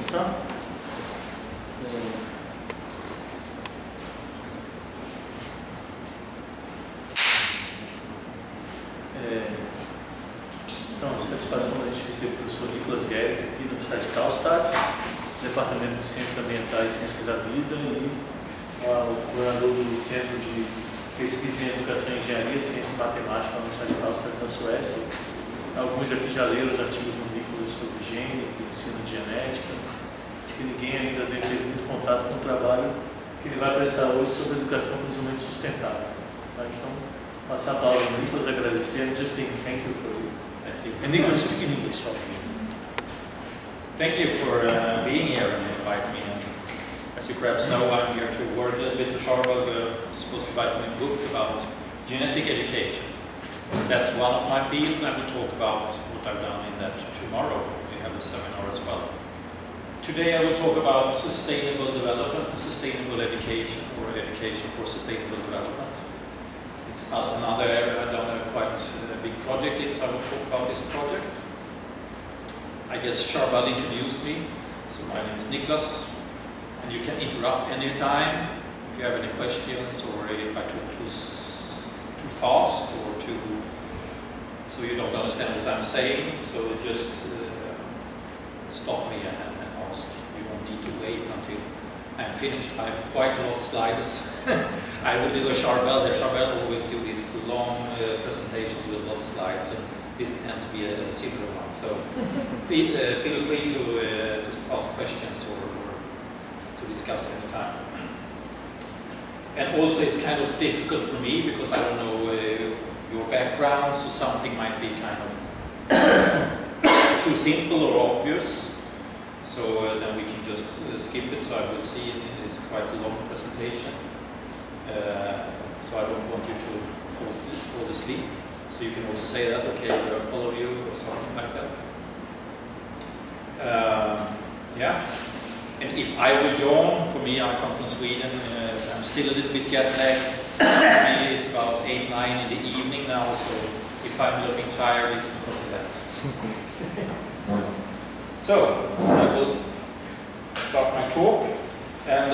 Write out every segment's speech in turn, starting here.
começar? Então, a satisfação da gente receber o professor Niklas Gericke aqui da Universidade de Karlstad, Departamento de Ciências Ambientais e Ciências da Vida, e o coordenador do Centro de Pesquisa em Educação e Engenharia, Ciência e Matemática da Universidade de Karlstad, na Suécia. Alguns aqui já leram os artigos do Niklas sobre higiene, do ensino de genética. Acho que ninguém ainda deve ter muito contato com o trabalho que ele vai prestar hoje sobre educação principalmente sustentável. Tá? Então, passar a palavra ao Niklas, agradecer, and just saying thank you for you. Thank you. And Niklas, speak in English, Thank you for being here and inviting me. And as you perhaps know, I'm here to work a little bit with Charlotte, supposed to write a book about genetic education. That's one of my fields. I will talk about what I've done in that tomorrow. We have a seminar as well. Today I will talk about sustainable development and sustainable education, or education for sustainable development. It's another area I've done a quite big project in, so I will talk about this project. I guess Charbel introduced me, so my name is Niklas, and you can interrupt any time if you have any questions, or if I talk too fast or so you don't understand what I'm saying, so just stop me and ask. You don't need to wait until I'm finished. I have quite a lot of slides. I will do a Charbel. Charbel always do these long presentations with a lot of slides, and this tends to be a similar one. So feel free to just ask questions or to discuss any time. And also it's kind of difficult for me because I don't know your background, so something might be kind of too simple or obvious. So then we can just skip it, so I will see in this quite a long presentation. So I don't want you to fall asleep. So you can also say that, okay, we'll follow you or something like that. Yeah. And if I will join, for me, I come from Sweden, I'm still a little bit jet lagged. Maybe it's about 8, 9 in the evening now, so if I'm looking tired, it's because of that. So, I will start my talk, and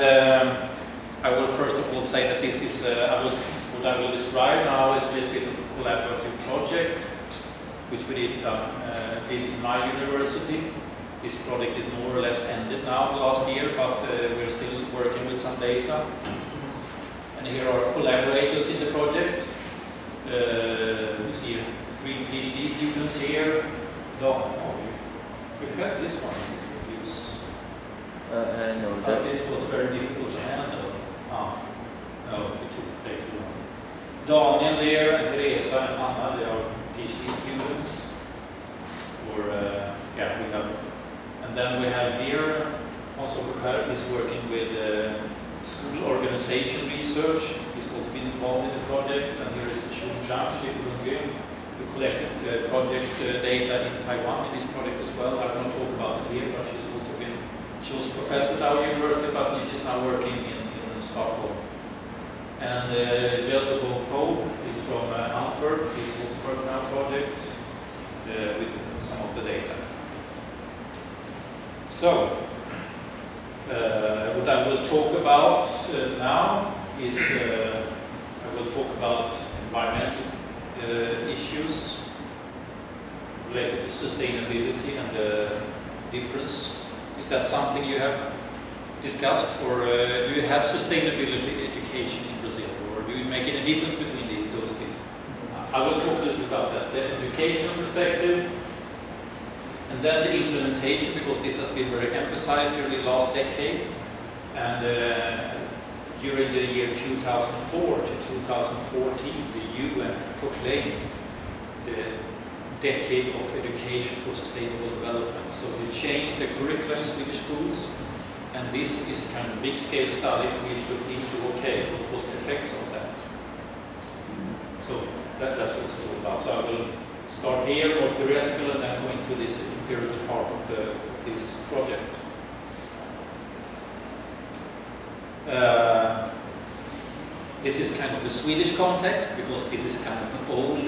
I will first of all say that this is, what I will describe now is a little bit of a collaborative project, which we did in my university. This project is more or less ended now last year, but we're still working with some data. And here are collaborators in the project. You see 3 PhD students here. You got this one you could use. No, but this was very difficult to handle. No, it took way too long. Daniel there, and Teresa and Anna, they are PhD students. Yeah, we have. And then we have here also Kurt is working with school organization research. He's also been involved in the project. And here is Shun Zhang, who collected project data in Taiwan in this project as well. I won't talk about it here, but she was a professor at our university, but she's now working in Stockholm. And Jelko Poe is from Antwerp. He's also working on a project with some of the data. So, what I will talk about now is I will talk about environmental issues related to sustainability and the difference. Is that something you have discussed, or do you have sustainability education in Brazil, or do you make any difference between those two? I will talk a little bit about that, the educational perspective. And then the implementation, because this has been very emphasized during the last decade. And during the year 2004 to 2014, the UN proclaimed the decade of education for sustainable development. So they changed the curriculum in Swedish schools. And this is a kind of big-scale study which looked into, okay, what was the effects of that? So that's what it's all about. So I will start here, more theoretical, and then go into this empirical part of this project. This is kind of the Swedish context, because this is kind of an old,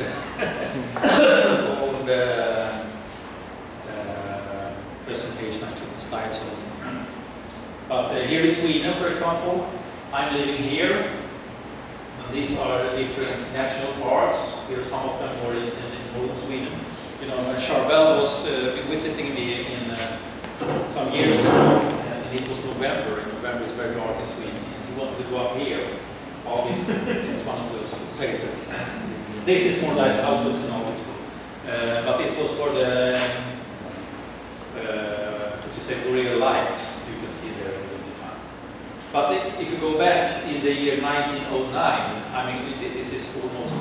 presentation I took the slides on But here in Sweden, for example, I'm living here, and these are the different national parks. Here are some of them more in northern Sweden. You know, Charbel was visiting me in some years ago, and it was November, and November is very dark in Sweden, and he wanted to go up here. Obviously, it's one of those places. This is more nice outlooks and all this. But this was for the, what you say, boreal light, you can see there in the winter time. But if you go back in the year 1909, I mean, this is almost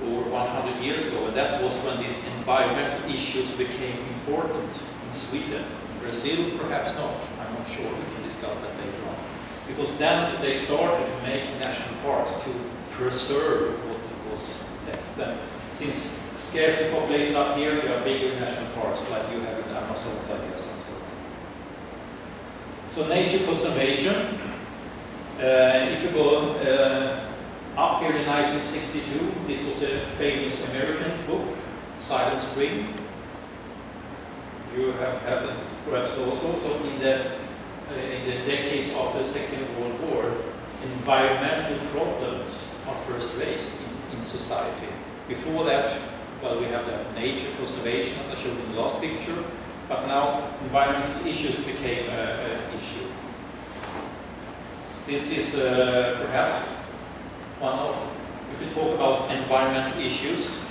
over 100 years ago, and that was when these environmental issues became important in Sweden. Brazil, perhaps not. I'm not sure. We can discuss that later on. Because then they started to make national parks to preserve what was left. Then, since scarcely populated up here, there are bigger national parks like you have in the Amazon, I guess. And so nature conservation. If you go up here in 1962, this was a famous American book, Silent Spring. You have it perhaps also. So in the decades after the Second World War, environmental problems are first raised in society. Before that, well, we have the nature conservation, as I showed in the last picture, but now environmental issues became an issue. This is perhaps one of, we could talk about environmental issues,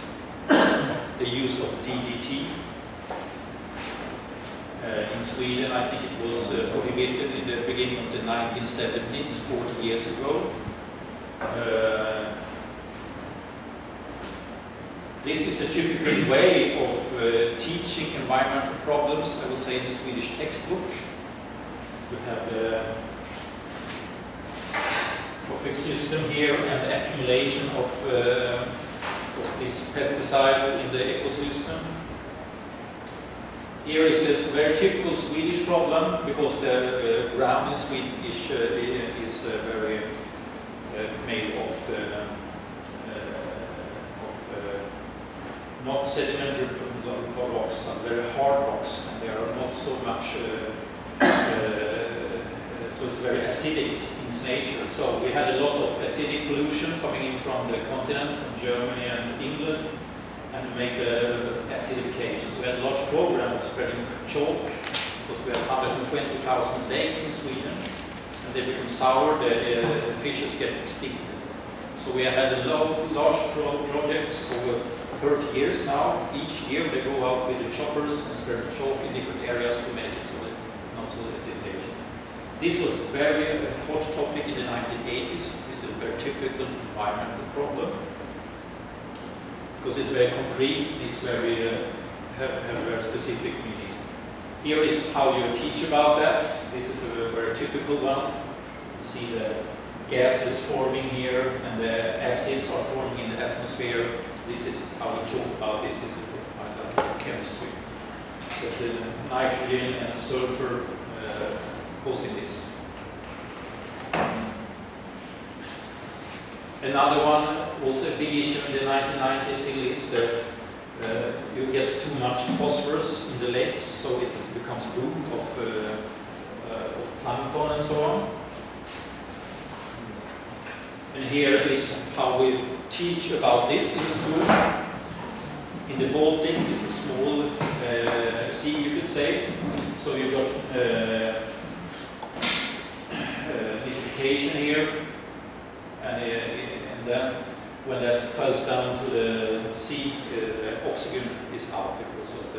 the use of DDT. In Sweden, I think it was prohibited in the beginning of the 1970s, 40 years ago. This is a typical way of teaching environmental problems, I would say, in the Swedish textbook. We have the trophic system here and the accumulation of these pesticides in the ecosystem. Here is a very typical Swedish problem, because the ground in Swedish is very made of not sedimentary rocks, but very hard rocks, and there are not so much, so it's very acidic in its nature. So we had a lot of acidic pollution coming in from the continent, from Germany and England, and make acidification. So we had a large program of spreading chalk, because we have 120,000 lakes in Sweden, and they become sour, the fishes get extincted. So we have had a large projects over 30 years now. Each year they go out with the choppers and spread chalk in different areas to make it so that not so acidification. This was a very hot topic in the 1980s. This is a very typical environmental problem, because it's very concrete, and it's very have very specific meaning. Here is how you teach about that. This is a very typical one. You see the gases forming here, and the acids are forming in the atmosphere. This is how we talk about this. This is like chemistry. There's a nitrogen and sulfur causing this. Another one, also a big issue in the 1990s, still is that you get too much phosphorus in the lakes, so it becomes boom of plankton and so on. And here is how we teach about this in the school. In the Baltic, it's a small sea, you could say. So you've got nitrification here, and then when that falls down to the sea, the oxygen is out because of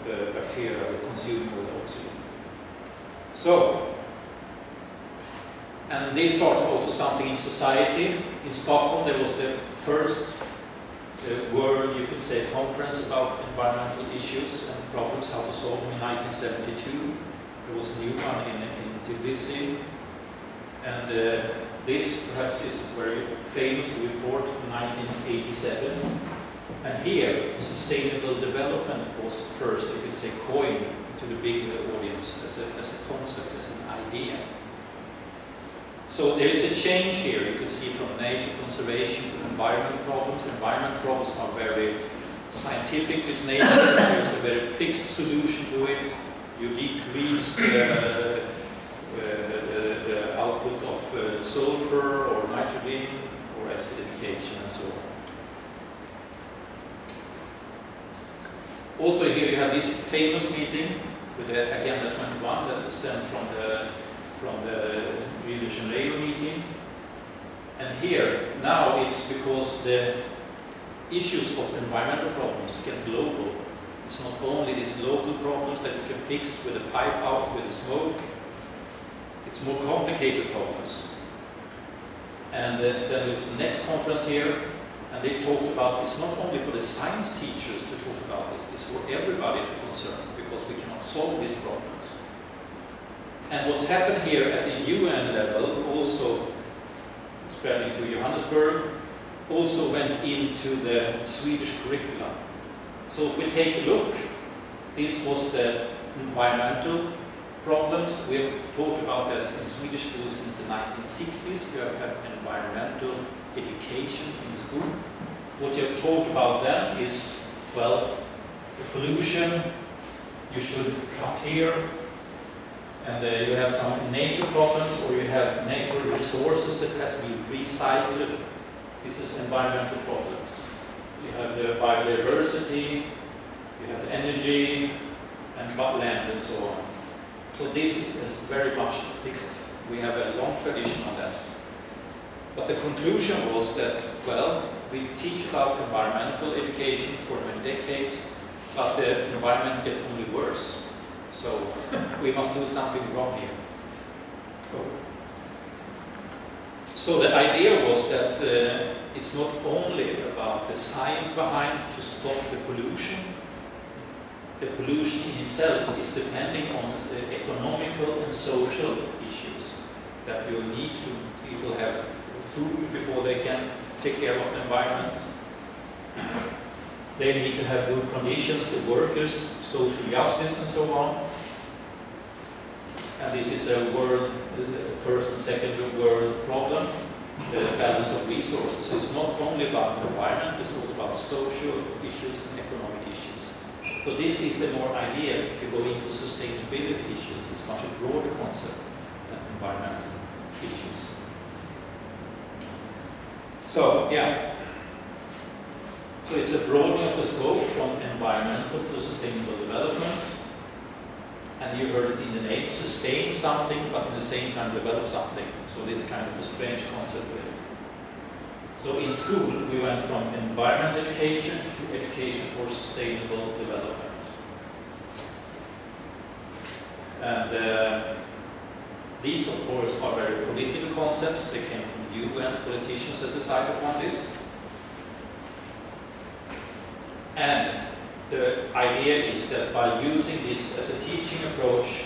the bacteria that consume all the oxygen. So, and they started also something in society. In Stockholm, there was the first world, you could say, conference about environmental issues and problems, how to solve them in 1972. There was a new one in Tbilisi. And this perhaps is very famous report from 1987. And here, sustainable development was first, you could say, coined to the bigger audience as a concept, as an idea. So there is a change here, you can see, from nature conservation to environment problems. Environment problems are very scientific, it's nature. There's a very fixed solution to it. You decrease the output of sulfur or nitrogen or acidification and so on. Also here you have this famous meeting with the Agenda 21 that stemmed from the Rio de Janeiro meeting. And here, now it's because the issues of environmental problems get global. It's not only these local problems that you can fix with a pipe out with the smoke. It's more complicated problems. And then there's the next conference here, and they talk about it's not only for the science teachers to talk about this, it's for everybody to concern, because we cannot solve these problems. And what's happened here at the UN level, also spreading to Johannesburg, also went into the Swedish curriculum. So if we take a look, this was the environmental problems. We have talked about this in Swedish schools since the 1960s. We have had environmental education in the school. What you have talked about then is, well, the pollution, you should cut here, and you have some nature problems, or you have natural resources that have to be recycled. This is environmental problems. You have the biodiversity, you have the energy, and land and so on. So this is very much fixed. We have a long tradition on that. But the conclusion was that, well, we teach about environmental education for many decades, but the environment gets only worse. So we must do something wrong here. So the idea was that it's not only about the science behind to stop the pollution. The pollution in itself is depending on the economical and social issues, that you need to, people have food before they can take care of the environment. They need to have good conditions for workers, social justice and so on. And this is a world, first and second world problem, the balance of resources. It's not only about the environment, it's also about social issues and economic issues. So this is the more idea. If you go into sustainability issues, it's much a broader concept than environmental issues. So, yeah. So it's a broadening of the scope from environmental to sustainable development. And you heard it in the name, sustain something, but at the same time develop something. So this kind of a strange concept really. So in school, we went from environmental education to education for sustainable development. And these, of course, are very political concepts. They came from the UN politicians that decided upon this. And the idea is that by using this as a teaching approach,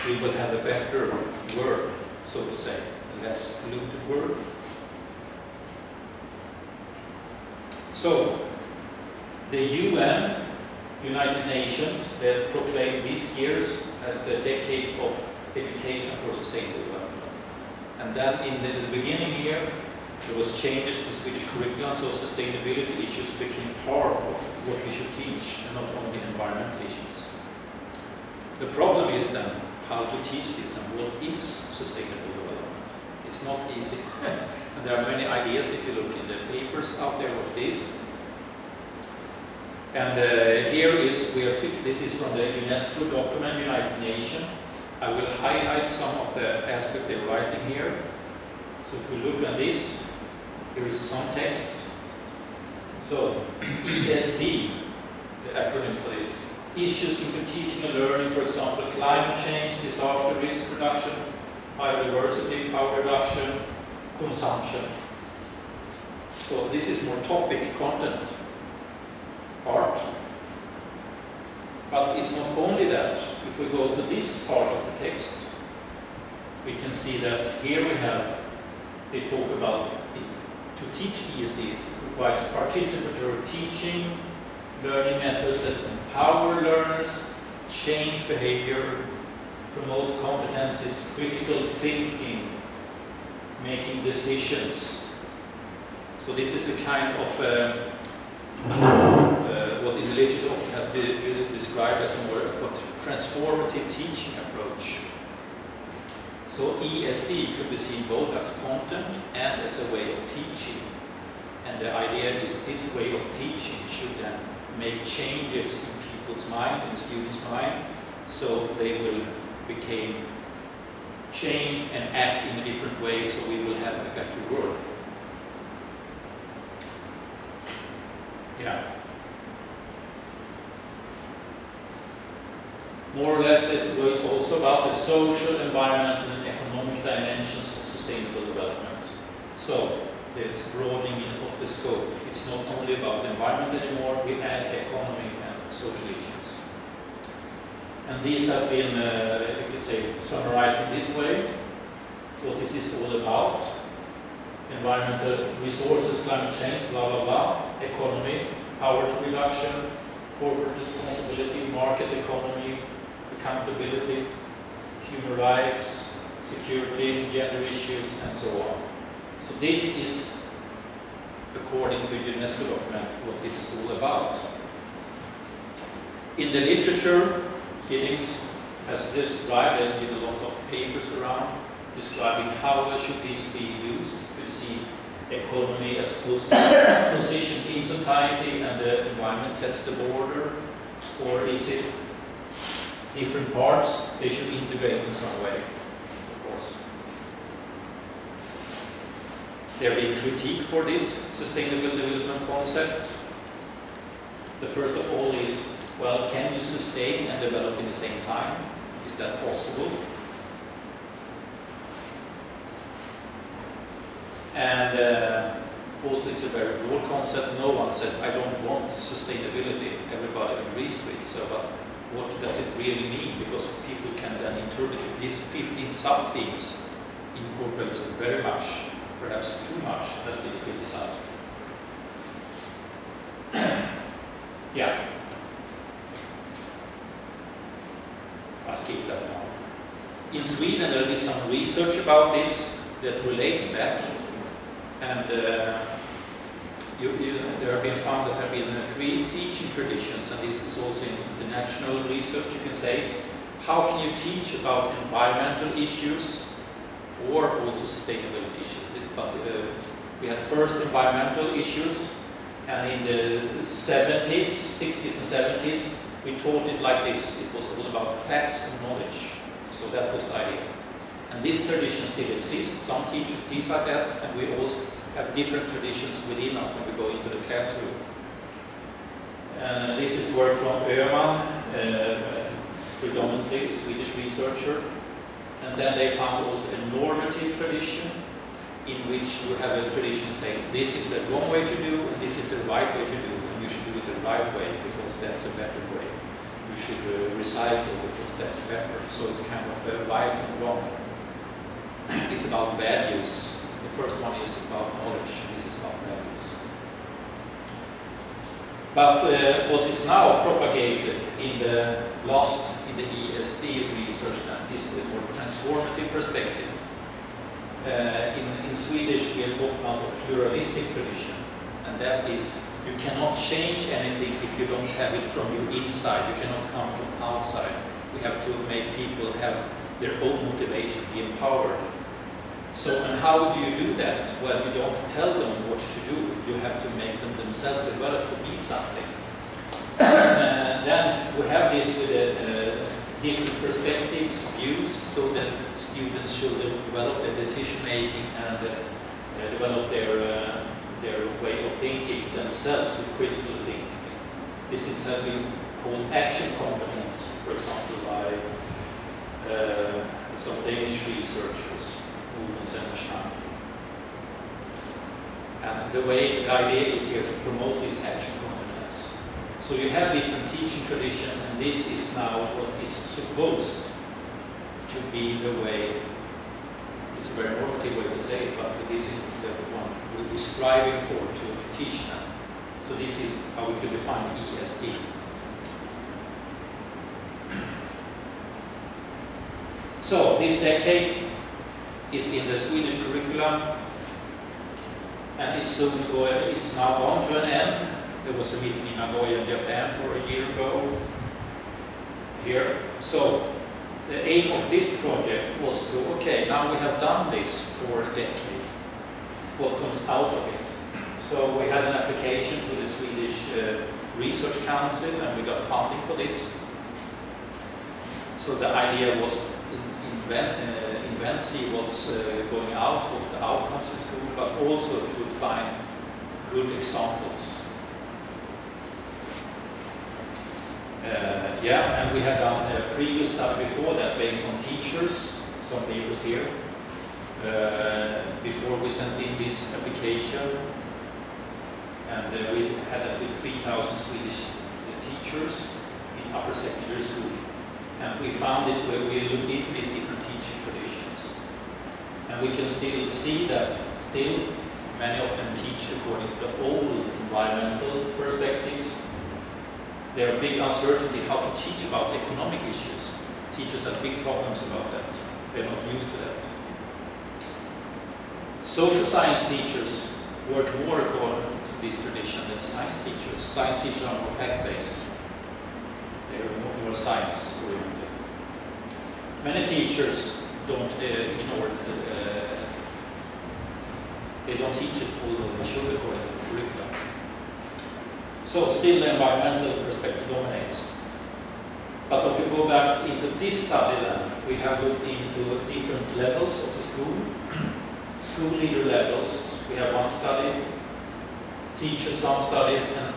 we will have a better world, so to say, a less polluted world. So, the UN, United Nations, they proclaimed this year as the decade of education for sustainable development. And then in the beginning here, there was changes in Swedish curriculum, so sustainability issues became part of what we should teach, and not only environmental issues. The problem is then how to teach this and what is sustainable development. It's not easy. And there are many ideas if you look in the papers out there what it is. And here is, this is from the UNESCO document, United Nations. I will highlight some of the aspects they're writing here. So if we look at this, here is some text. So, ESD, the acronym for this, issues into teaching and learning, for example, climate change, disaster risk reduction, biodiversity, power reduction, consumption. So this is more topic content part. But it's not only that. If we go to this part of the text, we can see that here we have, they talk about it. To teach ESD, it requires participatory teaching, learning methods that empower learners, change behavior, promotes competencies, critical thinking, making decisions. So this is a kind of what in the literature often has been described as a more of a transformative teaching approach. So ESD could be seen both as content and as a way of teaching. And the idea is this way of teaching should then make changes in people's mind, in the students' mind, so they will become change and act in a different way, so we will have a better world. Yeah. More or less, they wrote also about the social, environmental, and economic dimensions of sustainable development. So, there's broadening of the scope. It's not only about the environment anymore, we add economy and social issues. And these have been, you could say, summarized in this way. What this is all about. Environmental resources, climate change, blah, blah, blah. Economy, poverty reduction, corporate responsibility, market economy, accountability, human rights, security, gender issues, and so on. So this is, according to UNESCO document, what it's all about. In the literature, Giddings has described, there's been a lot of papers around describing how should this be used. You see economy as positioned in society and the environment sets the border, or is it different parts they should integrate in some way, of course. There being critique for this sustainable development concept. The first of all is, well, can you sustain and develop in the same time? Is that possible? And also it's a very broad concept. No one says, I don't want sustainability. Everybody agrees to it. So, but what does it really mean? Because people can then interpret it. These 15 sub-themes incorporates very much, perhaps too much, has been criticized. Yeah. I'll skip that now. In Sweden there is some research about this that relates back, and there have been found that there have been 3 teaching traditions, and this is also in international research, you can say. How can you teach about environmental issues or also sustainability issues? But we had first environmental issues, and in the 70s, 60s and 70s, we taught it like this. It was all about facts and knowledge. So that was the idea. And this tradition still exists. Some teachers teach like that, and we also have different traditions within us when we go into the classroom. This is work from Öhman, predominantly a Swedish researcher. And then they found also a normative tradition, in which you have a tradition saying this is the wrong way to do and this is the right way to do, and you should do it the right way because that's a better way. You should recycle because that's better. So it's kind of right and wrong. It's about values. The first one is about knowledge, and this is about values. But what is now propagated in the ESD research is the more transformative perspective. In Swedish we are talking about a pluralistic tradition, and that is you cannot change anything if you don't have it from your inside. You cannot come from outside. We have to make people have their own motivation, be empowered. So, and how do you do that? Well, you don't tell them what to do. You have to make them themselves develop to be something. Then we have this with different perspectives, views, so that students should develop their decision making and develop their way of thinking themselves with critical thinking. This is how we call action competence, for example, by some Danish researchers, and the idea is here to promote this action competence. So you have different teaching tradition, and this is now what is supposed to be the way. It's a very normative way to say it, but this is the one we're striving for to teach them. So this is how we could define ESD. So this decade is in the Swedish curriculum, and it's now gone to an end. There was a meeting in Nagoya, Japan, for a year ago, here. So the aim of this project was to, okay, now we have done this for a decade. What comes out of it? So we had an application to the Swedish Research Council, and we got funding for this. So the idea was see what's going out, what's the outcomes in school, but also to find good examples. Yeah, and we had done a previous study before that based on teachers, some papers here, before we sent in this application. And we had that with 3,000 Swedish teachers in upper secondary school. And we found it where we looked into these different teaching traditions. And we can still see that still many of them teach according to the old environmental perspectives. There are big uncertainty how to teach about economic issues. Teachers have big problems about that. They're not used to that. Social science teachers work more according to this tradition than science teachers. Science teachers are more fact-based. They are more science-oriented. Many teachers don't ignore it. They don't teach it, although they should according to the curriculum. So still the environmental perspective dominates. But if we go back into this study then, we have looked into different levels of the school. School leader levels, we have one study, teacher some studies, and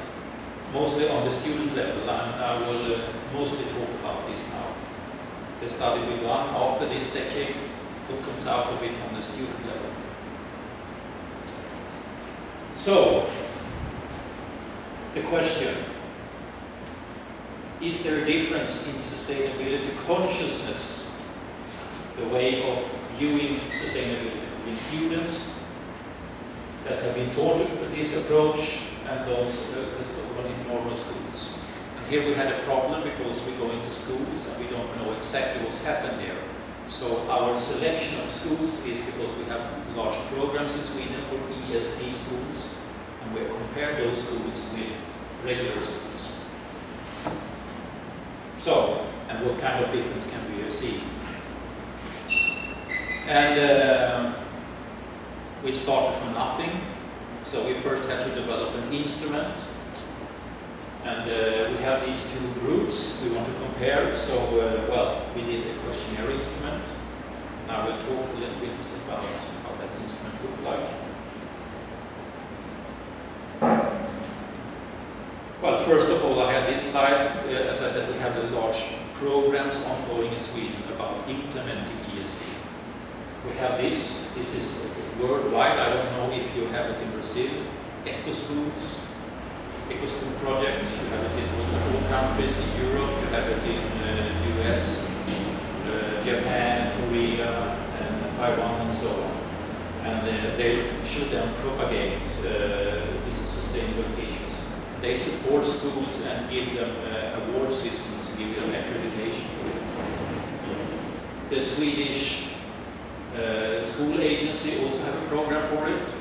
mostly on the student level, and I will mostly talk about this now. The study we've done after this decade, what comes out of it on the student level. So, the question, is there a difference in sustainability consciousness, the way of viewing sustainability between students that have been taught this approach and those in normal schools? And here we had a problem because we go into schools and we don't know exactly what's happened there. So our selection of schools is because we have large programs in Sweden for ESD schools, and we compare those schools with regular schools. So, and what kind of difference can we see? And we started from nothing. So we first had to develop an instrument. And we have these two groups we want to compare. So, well, we did a questionnaire instrument. Now we'll talk a little bit about how that instrument looked like. Well, first of all, I had this slide. As I said, we have the large programs ongoing in Sweden about implementing ESD. We have this. This is worldwide. I don't know if you have it in Brazil. Eco-schools. Eco-school project. You have it in all countries in Europe. You have it in the US, Japan, Korea, and Taiwan, and so on. And they should then propagate these sustainable issues. They support schools and give them award systems, give them accreditation for it. The Swedish school agency also have a program for it.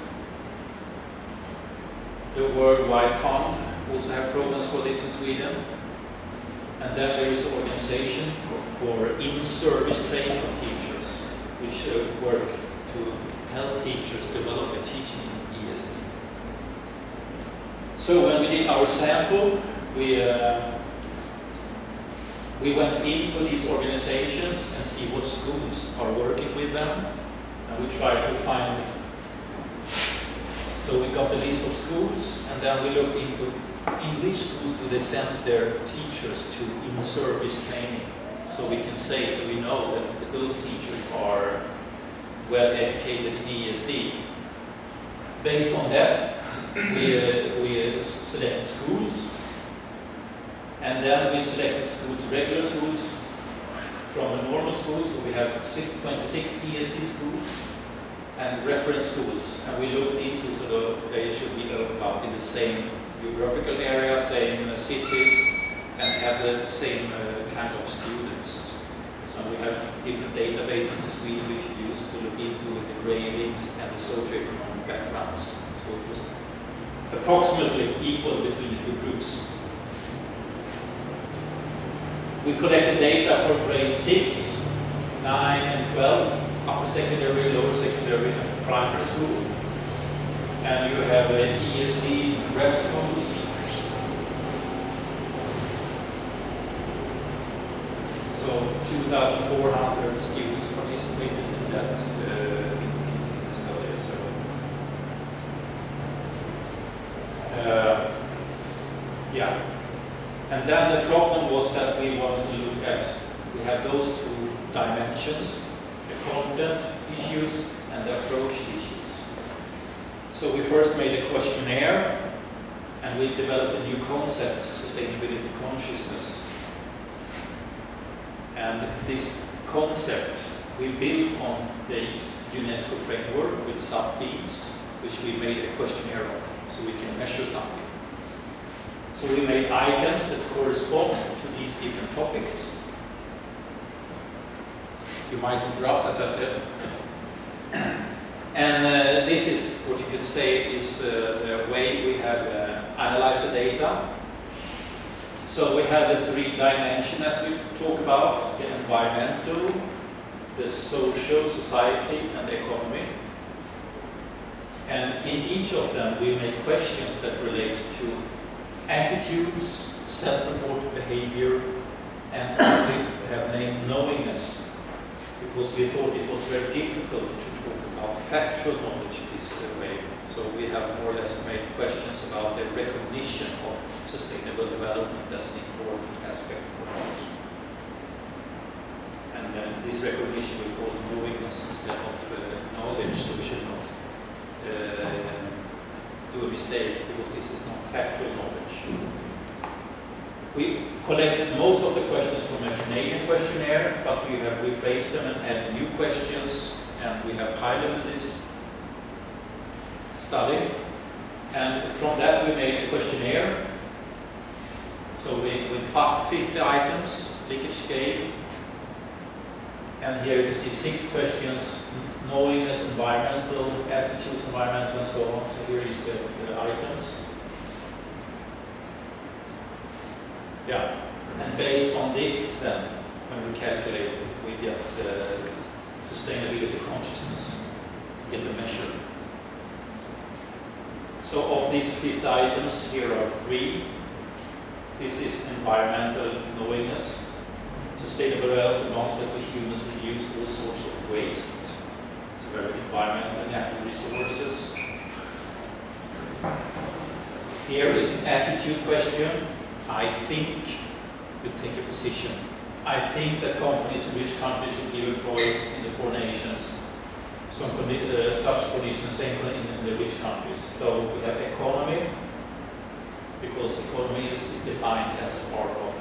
The Worldwide Fund also have programs for this in Sweden. And then there is an organization for in-service training of teachers, which work to help teachers develop their teaching in ESD. So when we did our sample, we went into these organizations and see what schools are working with them, and we tried to find. So we got a list of schools, and then we looked into in which schools do they send their teachers to in-service training, so we can say that we know that those teachers are well educated in ESD. Based on that, we select schools, and then we selected schools, regular schools from a normal school, so we have 26 ESD schools and reference schools, and we looked into so they should be about in the same geographical area, same cities, and have the same kind of students. So we have different databases in Sweden we could use to look into the gradings and the socioeconomic backgrounds. So it was approximately equal between the two groups. We collected data for grade 6, 9 and 12, upper secondary, lower secondary and primary school. And you have an ESD ref schools. So 2,400 students participated in that in the study. So, yeah. And then the problem was that we wanted to look at, we have those two dimensions, the content issues and the approach issues. So we first made a questionnaire and we developed a new concept, sustainability consciousness. And this concept we built on the UNESCO framework with sub-themes, which we made a questionnaire of, so we can measure something. So we made items that correspond to these different topics. You might interrupt, as I said. And this is what you could say is the way we have analyzed the data. So we have the three dimensions as we talk about, the environmental, the social, society, and the economy. And in each of them we make questions that relate to attitudes, self-reported behavior, and we have named knowingness, because we thought it was very difficult to talk about factual knowledge this way. So we have more or less made questions about the recognition of sustainable development as an important aspect for knowledge. And then this recognition we call knowingness instead of knowledge, so we should not do a mistake, because this is not factual knowledge. We collected most of the questions from a Canadian questionnaire, but we have rephrased them and added new questions, and we have piloted this study. And from that we made a questionnaire. So with 50 items, Likert scale, and here you can see 6 questions: knowingness, environmental, attitudes, environmental, and so on. So here is the items. Yeah, and based on this, then when we calculate, we get the sustainability consciousness, get the measure. So of these 50 items, here are 3. This is environmental knowingness. Sustainable development demands that we humans reduce all sorts of waste. It's a very environmental and natural resources. Here is an attitude question. I think, you take a position. I think that companies in rich countries should give employees in the poor nations some such conditions, same in the rich countries. So we have economy, because economy is defined as part of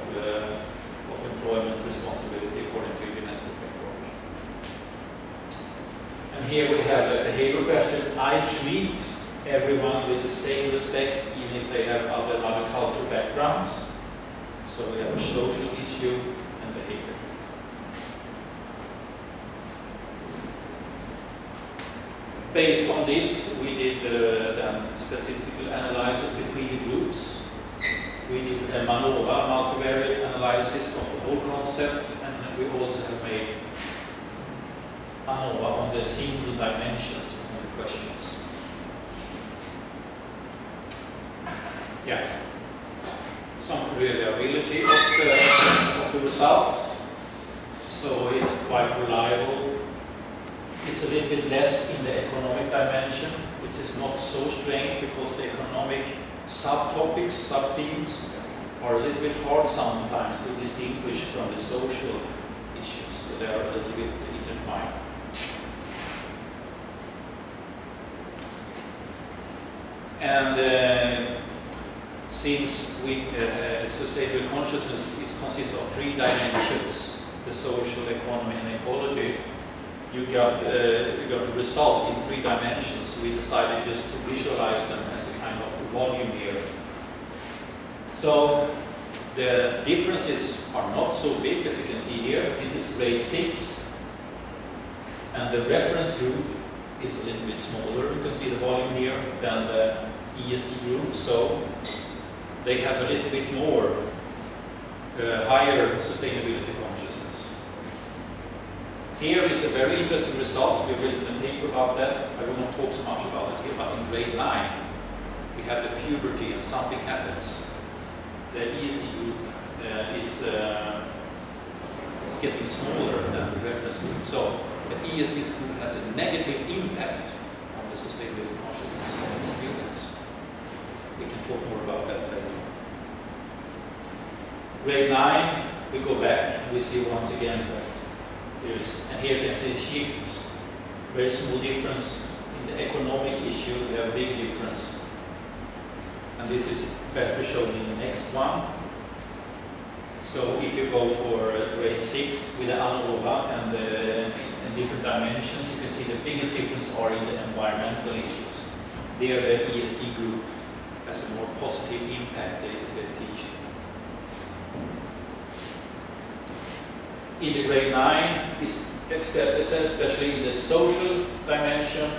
employment responsibility according to the UNESCO framework. And here we have a behavior question. I treat everyone with the same respect, even if they have other cultural backgrounds. So we have a social issue and behavior. Based on this, we did then statistical analysis between the groups. We did a MANOVA, multivariate analysis of the whole concept, and we also have made ANOVA on the single dimensions of the questions. Yeah. Some reliability of the results. So it's quite reliable. It's a little bit less in the economic dimension, which is not so strange, because the economic subtopics, sub-themes, are a little bit hard sometimes to distinguish from the social issues. So they are a little bit intertwined. And since sustainable consciousness consists of 3 dimensions, the social, economy, and ecology, you got a result in 3 dimensions. We decided just to visualize them as a kind of volume here. So the differences are not so big, as you can see here. This is grade 6, and the reference group is a little bit smaller. You can see the volume here than the ESD group. So they have a little bit more higher sustainability consciousness. Here is a very interesting result. We've written a paper about that. I will not talk so much about it here, but in grade 9, we have the puberty and something happens. The ESD group is getting smaller than the reference group. So the ESD school has a negative impact on the sustainability consciousness of the students. We can talk more about that later. Grade 9, we go back and we see once again that there's, and here you can see shifts, very small difference in the economic issue, we have a big difference. And this is better shown in the next one. So if you go for grade 6 with the ANOVA and different dimensions, you can see the biggest difference are in the environmental issues. There the ESD group has a more positive impact they teach. In the grade 9, especially in the social dimension,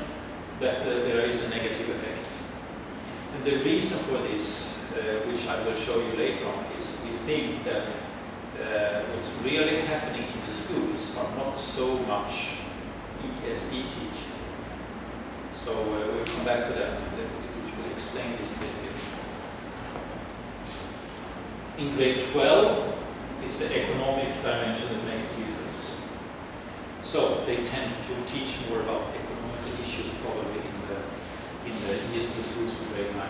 that there is a negative effect. And the reason for this, which I will show you later on, is we think that what's really happening in the schools are not so much ESD teaching. So we'll come back to that, which will explain this a little bit. In grade 12, it's the economic dimension that makes a difference. So they tend to teach more about economic issues probably in the ESD schools for grade 9.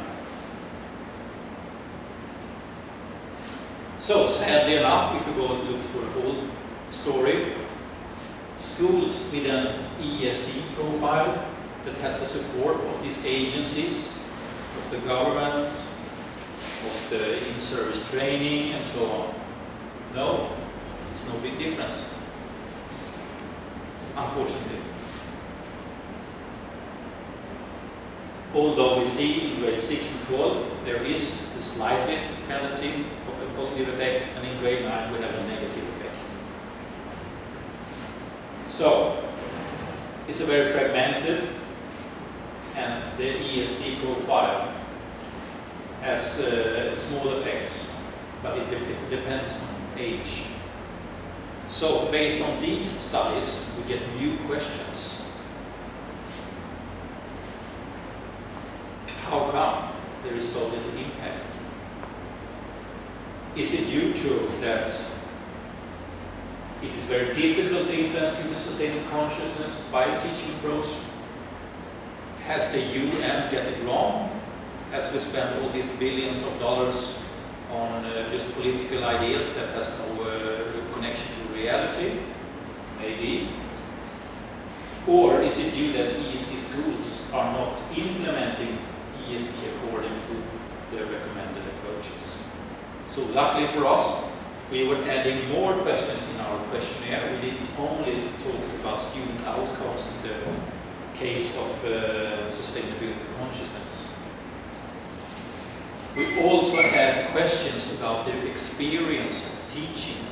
So sadly enough, if you go and look for a whole story, schools with an ESD profile that has the support of these agencies, of the government, of the in-service training and so on. No, it's no big difference, unfortunately. Although we see in grade 6 and 12 there is a slightly tendency of a positive effect, and in grade 9 we have a negative effect. So it's a very fragmented, and the ESD profile has small effects, but it depends on age. So based on these studies we get new questions. How come there is so little impact? Is it due to that it is very difficult to influence student sustainable consciousness by a teaching approach? Has the UN get it wrong? Has we spent all these billions of dollars on just political ideas that has no connection to reality? Maybe. Or is it due that ESD schools are not implementing ESD according to the recommended approaches? So luckily for us, we were adding more questions in our questionnaire. We didn't only talk about student outcomes in the case of sustainability consciousness. We also had questions about their experience of teaching,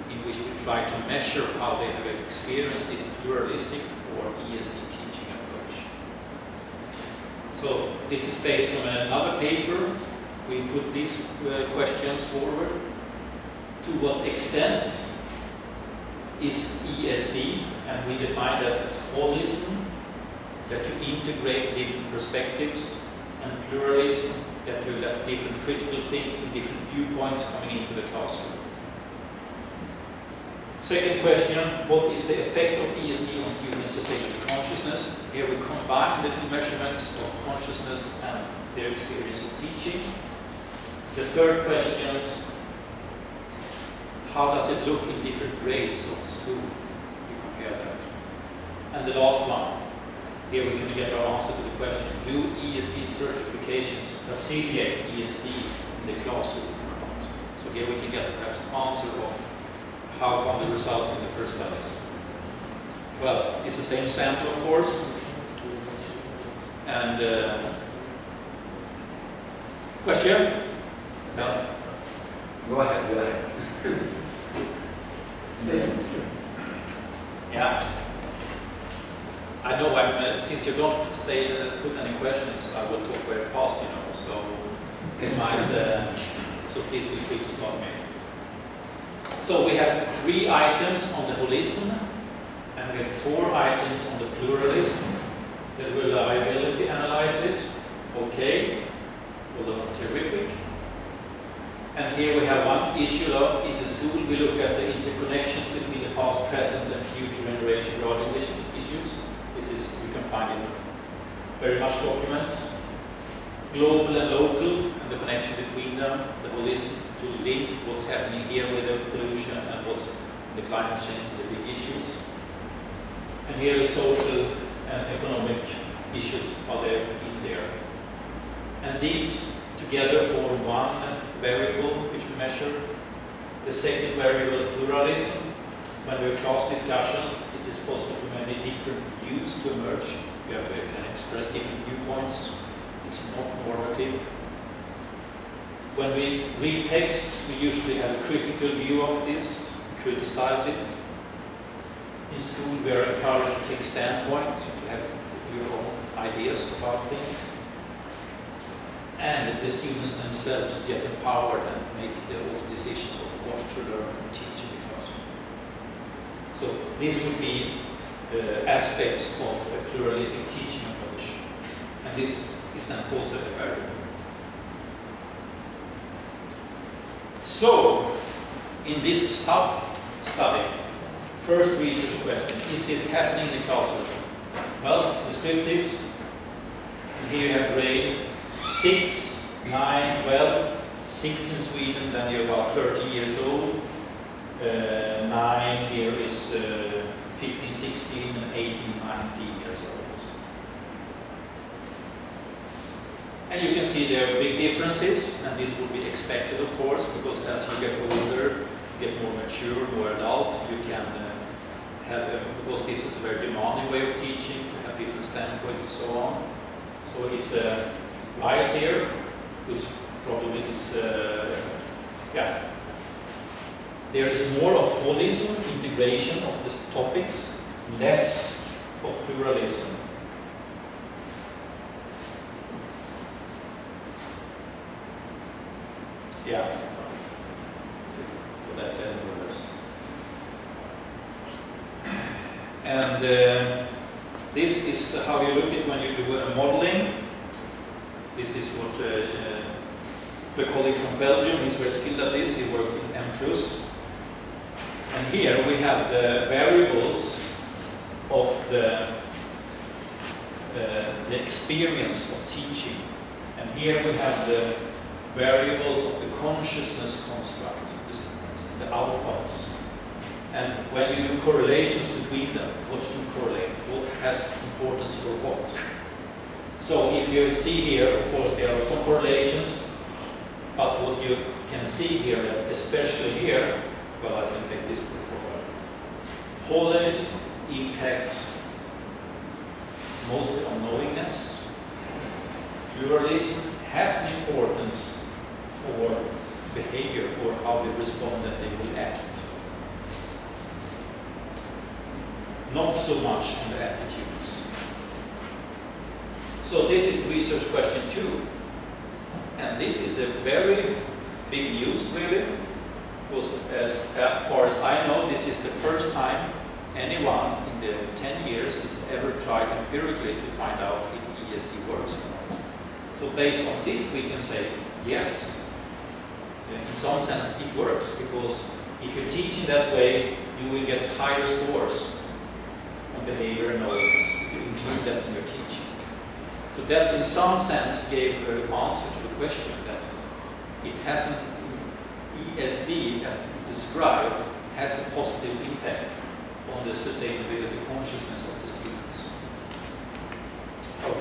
in which we try to measure how they have experienced this pluralistic or ESD teaching approach. So this is based on another paper. We put these questions forward. To what extent is ESD, and we define that as holism, that you integrate different perspectives, and pluralism, that you let different critical thinking, different viewpoints coming into the classroom. Second question, what is the effect of ESD on student sustainable consciousness? Here we combine the two measurements of consciousness and their experience of teaching. The third question is, how does it look in different grades of the school? We compare that. And the last one, here we can get our answer to the question, do ESD certifications facilitate ESD in the classroom or not? So here we can get perhaps an answer of how come the results in the first studies. Well, it's the same sample, of course. And question? No? Go ahead. Yeah. I know since you don't put any questions, I will talk very fast, so it might, so please feel free to stop me. So we have 3 items on the holism, and we have 4 items on the pluralism. The reliability analysis, okay, although not terrific. And here we have one issue in the school. We look at the interconnections between the past, present, and future generation regarding issues. This is, you can find in very much documents. Global and local, and the connection between them, the holism to link what's happening here with the pollution and what's the climate change and the big issues. And here the social and economic issues are there in there. And these together form one variable which we measure. The second variable, pluralism. When we have class discussions, it is possible for many different views to emerge. We have to can express different viewpoints. It's not normative. When we read texts, we usually have a critical view of this, criticize it. In school, we are encouraged to take standpoint, to have your own ideas about things. And the students themselves get empowered and make their own decisions of what to learn and teach in the classroom. So this would be aspects of a pluralistic teaching approach. And this is then also a variable. So, in this study, first research question, is this happening in the classroom? Well, descriptives, and here you have grade 6, 9, 12, 6 in Sweden, then you're about 13 years old, 9 here is 15, 16, and 18, 19 years old. And you can see there are big differences, and this would be expected, of course, because as you get older, you get more mature, more adult, you can because this is a very demanding way of teaching, to have different standpoints and so on. So it's rise here, which probably is, there is more of holism, integration of the topics, less of pluralism. Yeah. What I said was. And this is how you look at when you do a modeling. This is what the colleague from Belgium, he's very skilled at this, he works in M+. And here we have the variables of the experience of teaching. And here we have the variables of the consciousness construct, the outcomes. And when you do correlations between them, what do correlate? What has importance for what? So if you see here, of course, there are some correlations, but what you can see here, especially here, well, I can take this forward. Holism impacts mostly on knowingness. Pluralism has an importance for behavior, for how they respond, that they will act. Not so much on the attitudes. So this is research question 2. And this is a very big news, really, because as far as I know, this is the first time anyone in the 10 years has ever tried empirically to find out if ESD works or not. So based on this, we can say, yes, in some sense it works, because if you teach in that way, you will get higher scores on behavior and knowledge if you include that in your teaching. So that in some sense gave an answer to the question that it hasn't, ESD as it's described, has a positive impact on the sustainability consciousness of the students. Oh.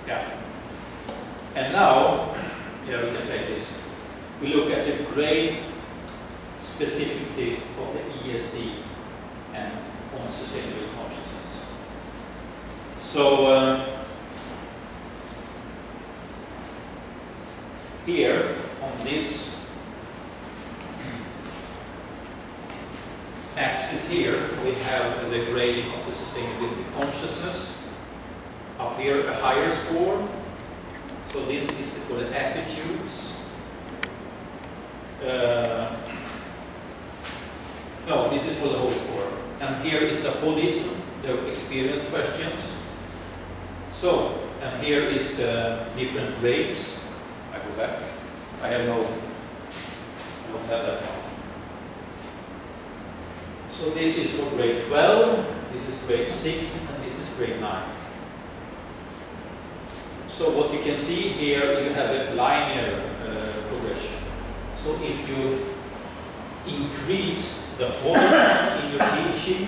Yeah. And now, yeah, we can take this. We look at the grade specifically of the ESD and on sustainable consciousness. So here on this axis here, we have the grading of the sustainability consciousness. Up here, a higher score. So this is for the attitudes. No, this is for the whole score. And here is the holism, the experience questions. So, and here is the different grades. I go back. I don't have that one. So this is for grade 12, this is grade 6, and this is grade 9. So what you can see here, you have a linear progression. So if you increase the whole in your teaching,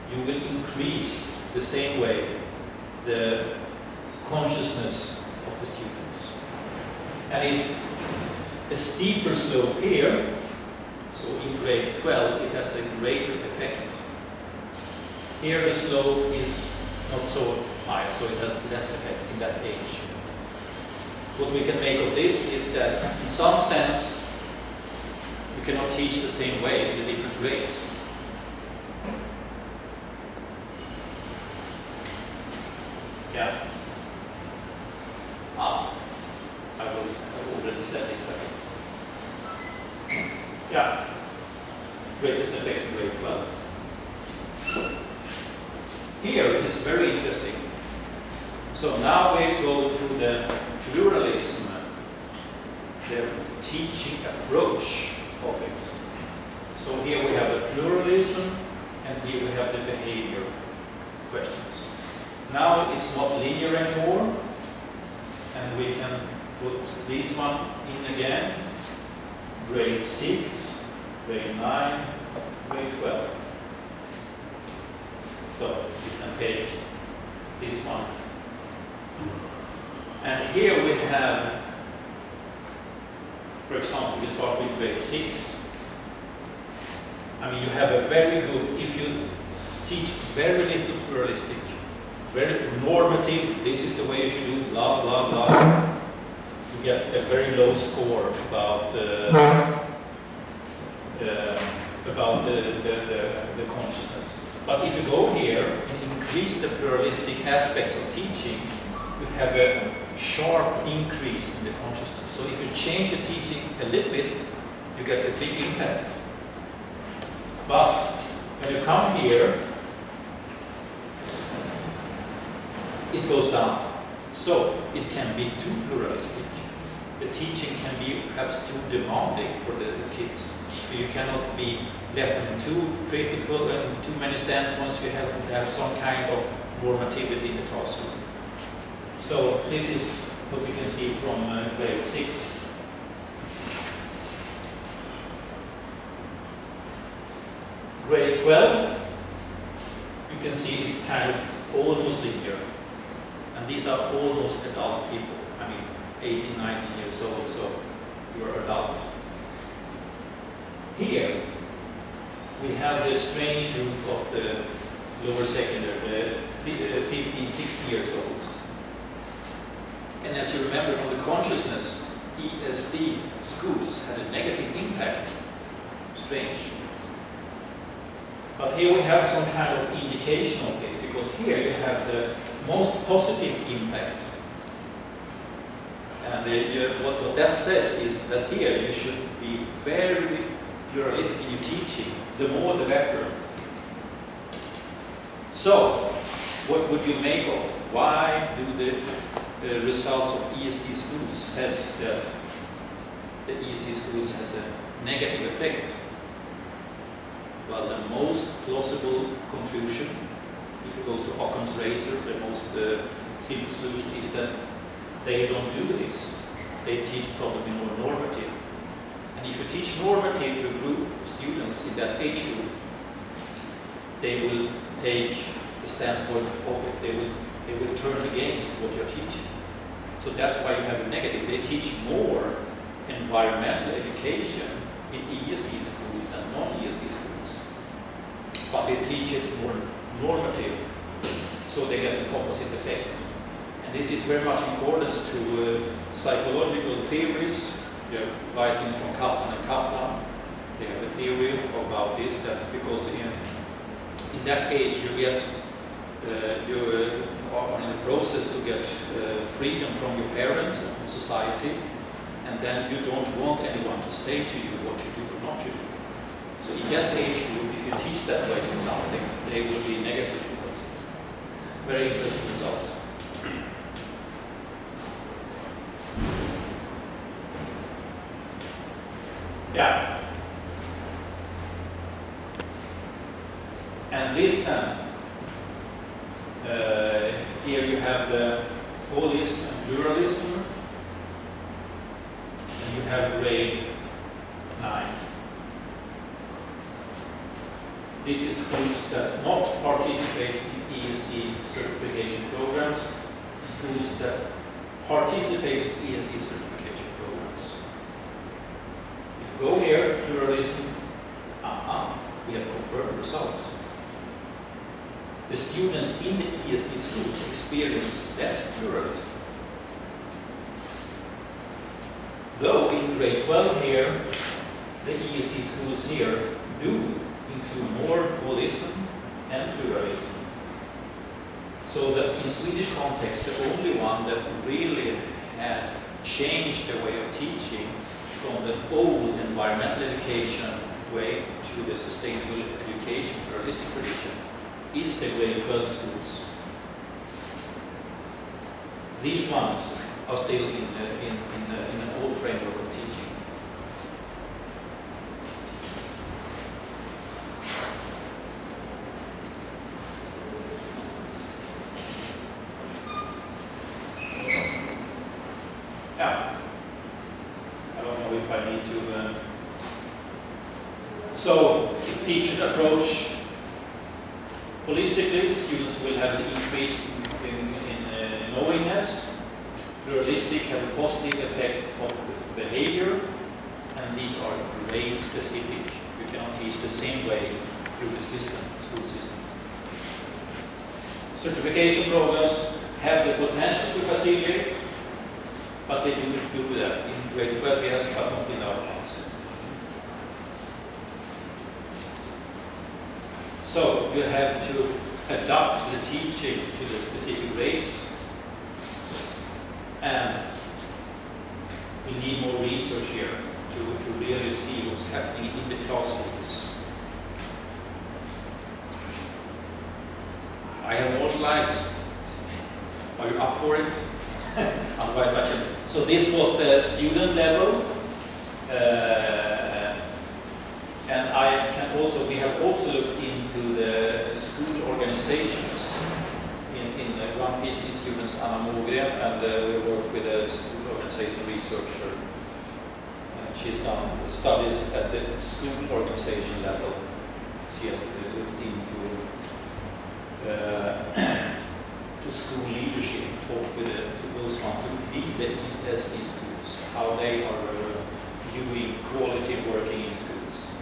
you will increase the same way the consciousness of the students. And it's a steeper slope here, so in grade 12 it has a greater effect. Here the slope is not so high, so it has less effect in that age. What we can make of this is that in some sense you cannot teach the same way in the different grades. Yeah. I already said this, I guess. Yeah. Greatest effect in grade 12. Here is very interesting. So now we go to the pluralism, the teaching approach of it. So here we have the pluralism, and here we have the behavior questions. Now it's not linear anymore, and we can put this one in again. Grade 6, grade 9, grade 12. So you can take this one. And here we have, for example, we start with grade 6. I mean, you have a very good, if you teach very little pluralistic, very normative, this is the way you should do, blah, blah, blah, you get a very low score about the consciousness. But if you go here and increase the pluralistic aspects of teaching, you have a sharp increase in the consciousness. So if you change the teaching a little bit, you get a big impact. But when you come here, it goes down. So it can be too pluralistic. The teaching can be perhaps too demanding for the kids. So you cannot let them too critical and too many standpoints. You have to have some kind of normativity in the classroom. So this is what you can see from grade 6. Grade 12, you can see it's kind of almost linear. And these are almost adult people. I mean, 18, 19 years old, so you are adult. Here, we have the strange group of the lower secondary, the 15, 16 years olds. And as you remember from the consciousness, ESD schools had a negative impact. Strange. But here we have some kind of indication of this, because here you have the most positive impact. And what that says is that here you should be very pluralistic in your teaching. The more the better. So, what would you make of? Why do the results of ESD schools says that the ESD schools has a negative effect? Well, the most plausible conclusion, if you go to Occam's razor, the most simple solution is that they don't do this. They teach probably more normative. And if you teach normative to a group of students in that age group, they will take the standpoint of it. They will turn against what you're teaching. So that's why you have a negative. They teach more environmental education in ESD schools than non-ESD schools. But they teach it more normative, so they get an opposite effect. And this is very much in accordance to psychological theories. There are writings from Kaplan and Kaplan. They have a theory about this, that because in that age you get you are in the process to get freedom from your parents and from society, and then you don't want anyone to say to you what you do or not to do. So in that age group, if you teach that way to something, they will be negative towards it. Very interesting results. Yeah. And this then, here you have the holism and pluralism, and you have grade 9. This is schools that not participate in ESD certification programs, schools that participate in ESD certification programs. If you go here, pluralism, we have confirmed results. The students in the ESD schools experience less pluralism. Though in grade 12 here, the ESD schools here do include more holism and pluralism. So that in Swedish context, the only one that really had changed the way of teaching from the old environmental education way to the sustainable education, pluralistic tradition, is the grade 12 schools. These ones are still in an old framework of teaching. Yeah, I don't know if I need to. So, if teachers approach holistically, students will have the increase in knowingness. Pluralistic have a positive effect of behavior, and these are grade specific. You cannot teach the same way through the system, school system. Certification programs have the potential to facilitate, but they do that in grade 12, yes, but not in our class. So you have to adapt the teaching to the specific grades, and we need more research here to really see what's happening in the classrooms. I have more slides. Are you up for it? Otherwise I can. So this was the student level. And we have also looked into the school organizations in one PhD student, Anna Mogren, and we work with a school organization researcher. She's done studies at the school organization level. She has looked into to school leadership, talk with those ones to lead the ESD schools, how they are viewing quality working in schools.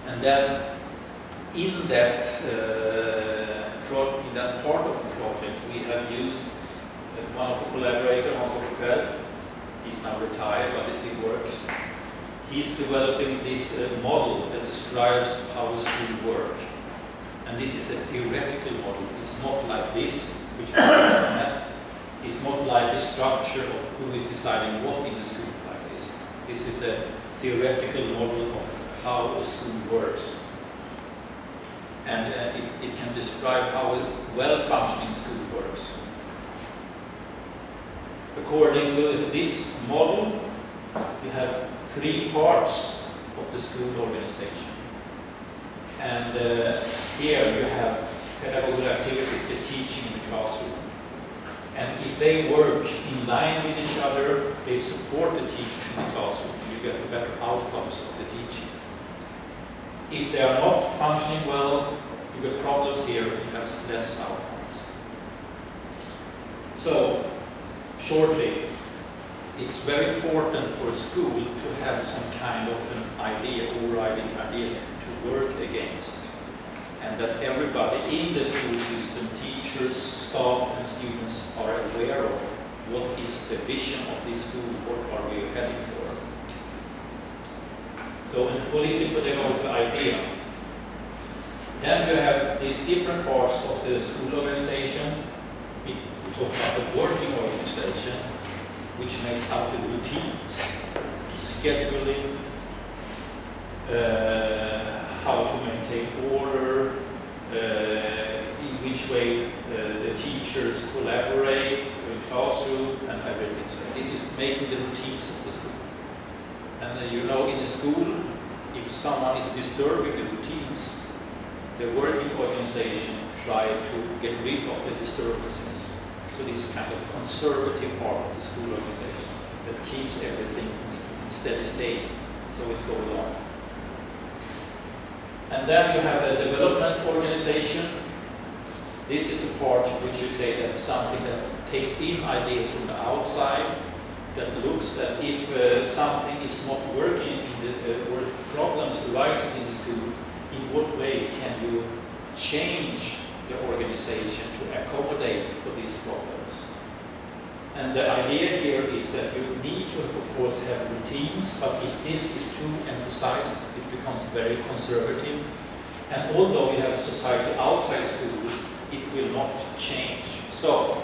And then in that part of the project, we have used one of the collaborators, Hans. He's now retired, but he still works. He's developing this model that describes how a school works. And this is a theoretical model. It's not like this, which is met. It's not like the structure of who is deciding what in a school like this. This is a theoretical model of how a school works. And it can describe how a well-functioning school works. According to this model, you have 3 parts of the school organization. And here you have pedagogical activities, the teaching in the classroom. And if they work in line with each other, they support the teachers in the classroom. You get the better outcomes of the teaching. If they are not functioning well, you get problems here, you have less outcomes. So, shortly, it's very important for a school to have some kind of an idea, overriding idea to work against. And that everybody in the school system, teachers, staff and students are aware of what is the vision of this school, what are we heading for. So a holistic pedagogical idea. Then you have these different parts of the school organization. We talk about the working organization, which makes up the routines, scheduling, which way the teachers collaborate in classroom and everything. So this is making the routines of the school. And you know, in a school, if someone is disturbing the routines, the working organization try to get rid of the disturbances. So this kind of conservative part of the school organization that keeps everything in steady state, so it's going on. And then you have the development organization. This is a part which you say that something that takes in ideas from the outside, that looks at if something is not working, or if problems arises in the school, in what way can you change the organization to accommodate for these problems. And the idea here is that you need to, of course, have routines, but if this is too emphasized, it becomes very conservative. And although you have a society outside school, it will not change. So,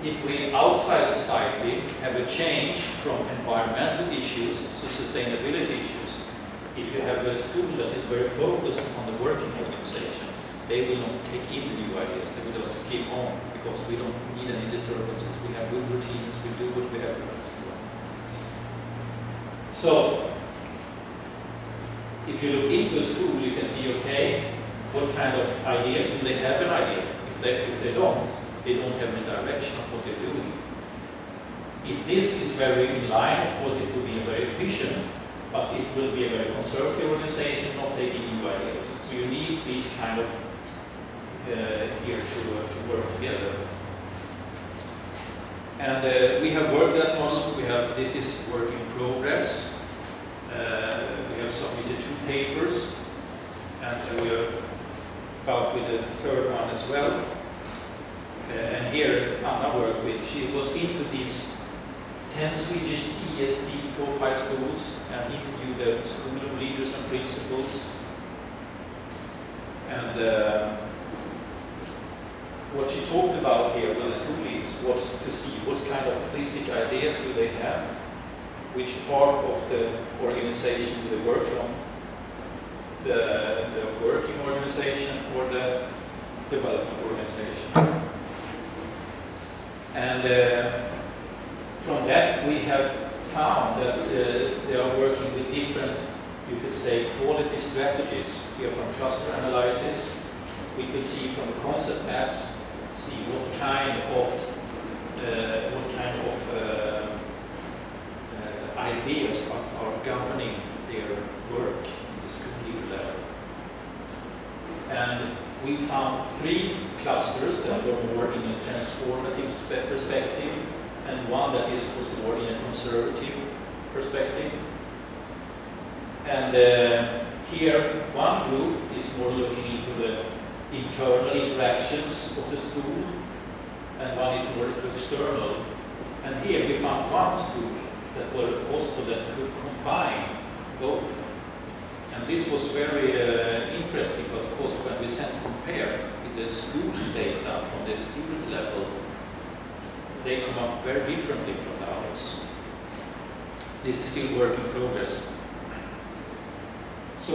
if we outside society have a change from environmental issues to sustainability issues, if you have a school that is very focused on the working organization, they will not take in the new ideas. They will just keep on because we don't need any disturbances. We have good routines. We do what we have to do. So, if you look into a school, you can see, okay, what kind of idea do they have an idea? If they don't have any direction of what they're doing. If this is very in line, of course, it will be very efficient, but it will be a very conservative organization, not taking new ideas. So you need these kind of here to work together. And we have worked that model. This is work in progress. We have submitted 2 papers, and we are about with the 3rd one as well. And here Anna worked with, she was into these 10 Swedish ESD profile schools and interviewed the school leaders and principals. And what she talked about here with the school leads was to see what kind of holistic ideas do they have, which part of the organization do they work from, the working organization or the development organization. And from that we have found that they are working with different, you could say, quality strategies. Here from cluster analysis, we could see from the concept maps, see what kind of ideas are governing their work in the school leader level. And we found 3 clusters that were more in a transformative perspective, and one that was more in a conservative perspective. And here, one group is more looking into the internal interactions of the school, and one is more into external. And here we found one school that were possible that could combine both. And this was very interesting, but of course when we compare with the school data from the student level, they come up very differently from the others. This is still work in progress. So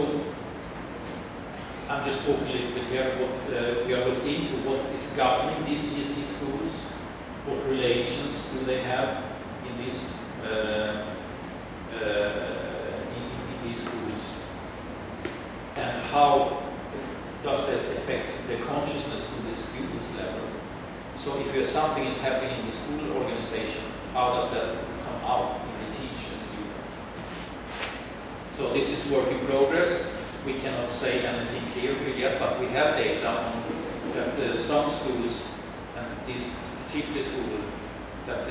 I'm just talking a little bit here what we are looking into, what is governing these EST schools, what relations do they have in these schools, and how does that affect the consciousness to the students level. So if something is happening in the school organization, how does that come out in the teacher student? So this is work in progress. We cannot say anything clearly yet, but we have data on that some schools, and this particular school, that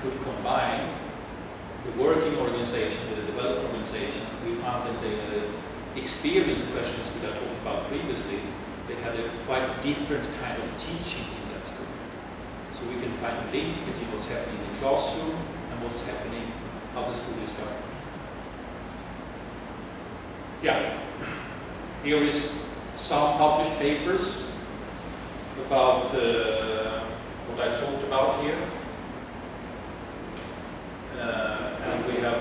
could combine the working organization with the development organization. We found that the experience questions which I talked about previously, they had a quite different kind of teaching in that school. So we can find a link between what's happening in the classroom and what's happening, how the school is going. Yeah, here is some published papers about what I talked about here. And we have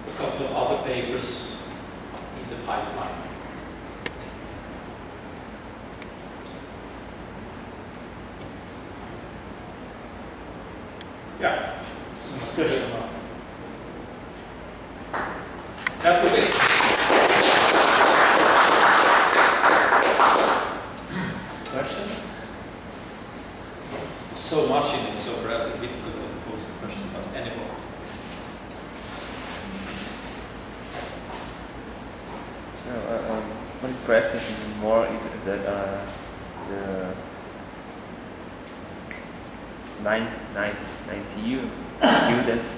a couple of other papers in the pipeline. Yeah. Discussion. That was it. Questions? So much in it, so perhaps it's difficult to pose a question about anybody. One question more is that the 90 students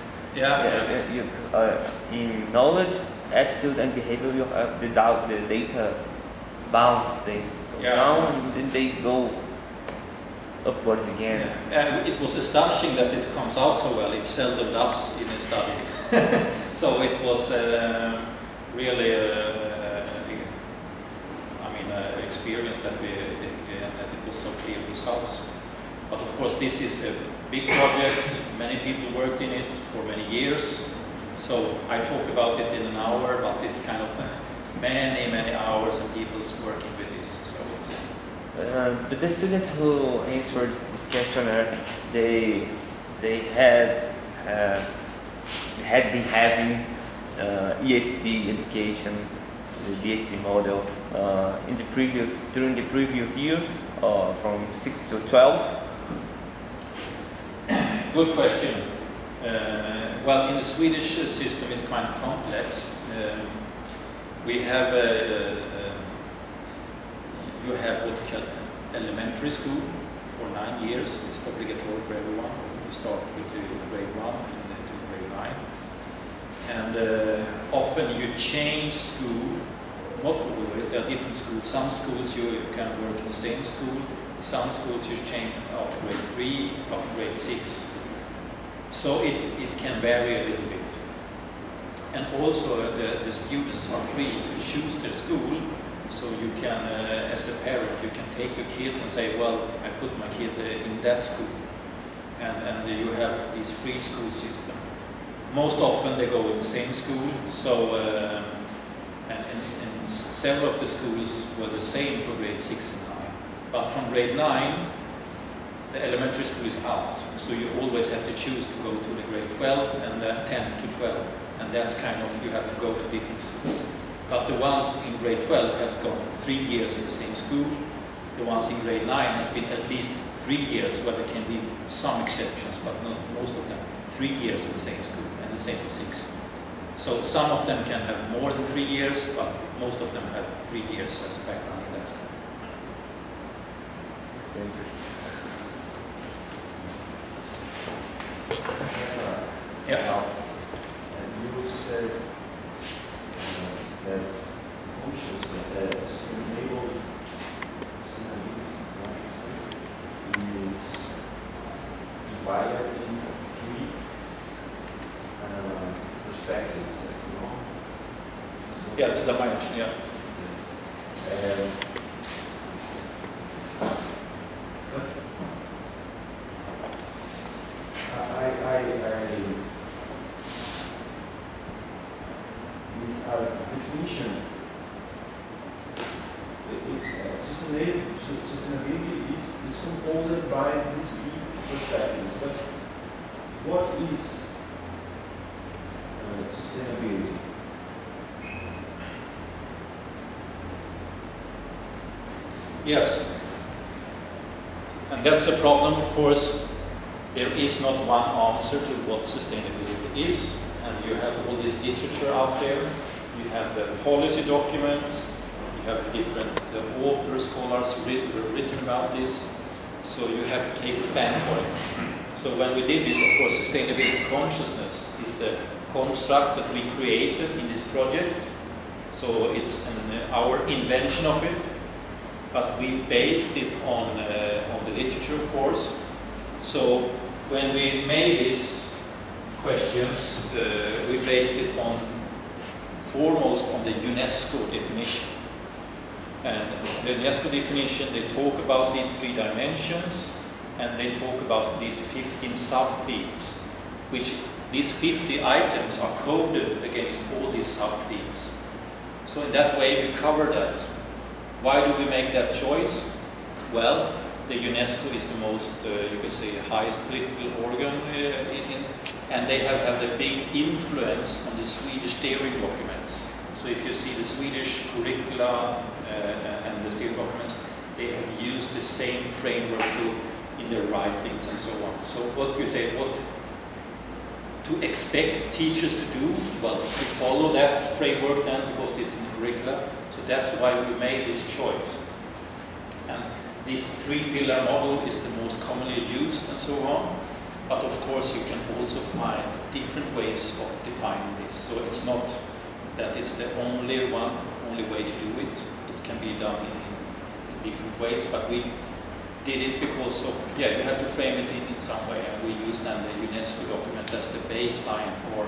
in knowledge, attitude, and behavior, you have the data bounce, they go down and then they go upwards again. And it was astonishing that it comes out so well. It seldom does in a study. So it was really experience that it was so clear results. But of course this is a big project, many people worked in it for many years, so I talk about it in an hour, but it's kind of many hours and people's working with this. So it's but the students who answered this questionnaire, they had been having ESD education, the DSD model, during the previous years, from 6 to 12. Good question. Well, in the Swedish system it's quite complex. We have you have what you call elementary school for 9 years. It's obligatory for everyone. You start with grade 1 and then to grade 9. And often you change school. Not always, there are different schools. Some schools you can work in the same school. Some schools you change after grade 3, after grade 6. So it can vary a little bit. And also the students are free to choose their school. So you can, as a parent, you can take your kid and say, well, I put my kid in that school. And you have this free school system. Most often they go in the same school. So and several of the schools were the same for grade 6 and 9. But from grade 9, the elementary school is out. So you always have to choose to go to the grade 12 and then 10 to 12. And that's kind of, you have to go to different schools. But the ones in grade 12 has gone 3 years in the same school. The ones in grade 9 has been at least 3 years, where there can be some exceptions, but not most of them. 3 years in the same school, and the same for 6. So some of them can have more than 3 years, but most of them have 3 years as a background in that school. Thank you. Yeah. And you said that consciousness, that sustainability is divided into 3 perspectives, you know? Yeah, the dimension, yeah. It's a definition. Sustainability is composed by these 3 perspectives. But what is sustainability? Yes. And that's the problem, of course. There is not one answer to what sustainability is. And you have all this literature out there. You have the policy documents. You have different authors, scholars written about this. So you have to take a standpoint. So when we did this, of course, sustainability consciousness is a construct that we created in this project. So it's our invention of it. But we based it on the literature, of course. So when we made these questions, we based it on foremost on the UNESCO definition. And the UNESCO definition, they talk about these 3 dimensions, and they talk about these 15 sub-themes, which these 50 items are coded against all these sub-themes. So in that way we cover that. Why do we make that choice? Well, the UNESCO is the most, you could say, highest political organ, and they have had a big influence on the Swedish steering documents. So if you see the Swedish curricula and the steering documents, they have used the same framework in their writings and so on. So what you say, what to expect teachers to do? Well, to follow that framework then, because this is in the curricula. So that's why we made this choice. And this three-pillar model is the most commonly used and so on. But of course, you can also find different ways of defining this. So it's not that it's the only way to do it. It can be done in different ways. But we did it because of, you have to frame it in some way, and we used then the UNESCO document as the baseline for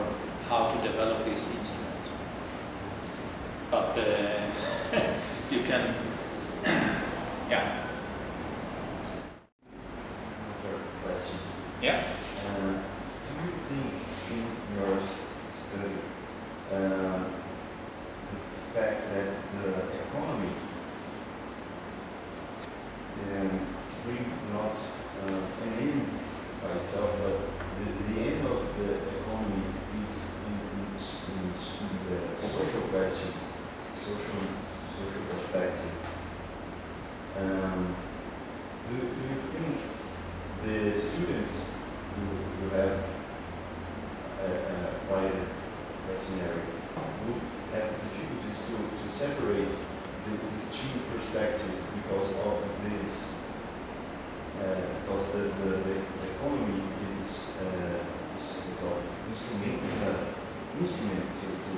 how to develop this instrument. But you can, yeah. Another question. Yeah. Do you think in your study the fact that the economy bring not an aim by itself, but the end of the economy is in the social questions, social perspective. Do you think the students who have applied questionnaire would have difficulties to separate these two perspectives because of this? Because the economy is of instrument to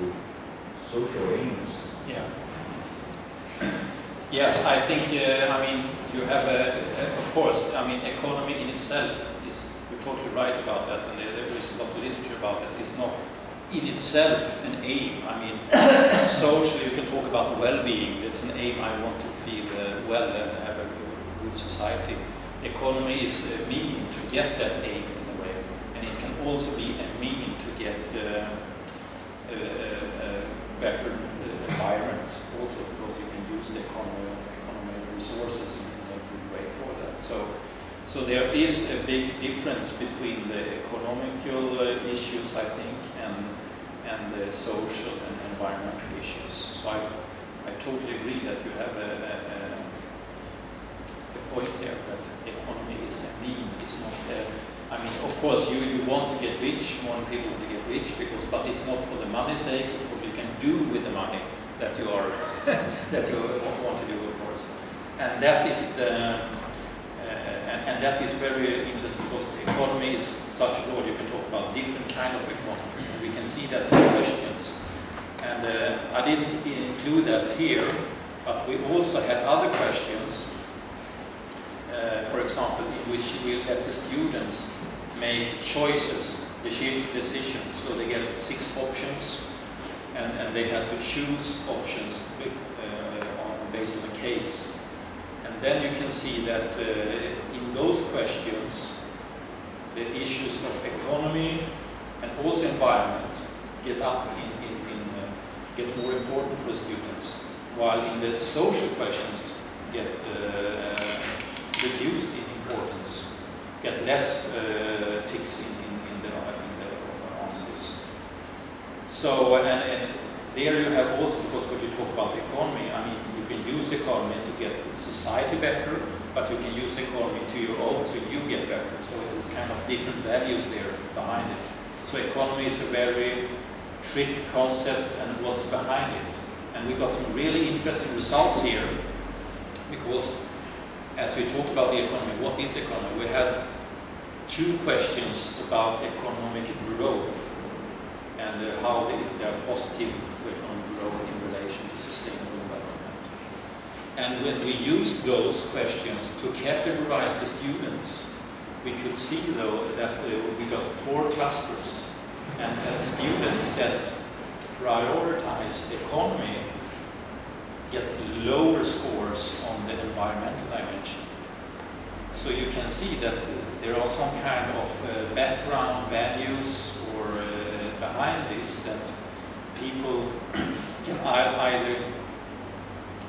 social aims. Yeah. Yes, I think. I mean, you have of course. I mean, economy in itself is. You're totally right about that, and there is a lot of literature about it. It's not in itself an aim. I mean, socially, you can talk about well-being. It's an aim. I want to feel well and have a good society. Economy is a mean to get that aim in a way, and it can also be a mean to get a better environment also, because you can use the economy resources in a good way for that. So there is a big difference between the economical issues, I think, and the social and environmental issues. So I totally agree that you have a point there, that economy is a mean. It's not. I mean, of course, you want to get rich. More people want to get rich, but it's not for the money's sake. It's what you can do with the money that you are that you want to do, of course. And that is the and that is very interesting, because the economy is such broad. You can talk about different kind of economies, and we can see that in the questions. And I didn't include that here, but we also had other questions. For example, in which we let the students make choices, decisions. So they get 6 options, and they had to choose options based on a case. And then you can see that in those questions, the issues of economy and also environment get get more important for students, while in the social questions get reduced in importance, get less ticks in the answers. So, and there you have also, because when you talk about the economy, I mean, you can use economy to get society better, but you can use economy to your own, so you get better. So it's kind of different values there behind it. So economy is a very trick concept, and what's behind it. And we got some really interesting results here, because as we talked about the economy, what is economy? We had 2 questions about economic growth and how if they are positive to economic growth in relation to sustainable development. And when we used those questions to categorize the students, we could see though that we got 4 clusters, and students that prioritize economy get lower scores on the environmental dimension. So you can see that there are some kind of background values or behind this, that people can either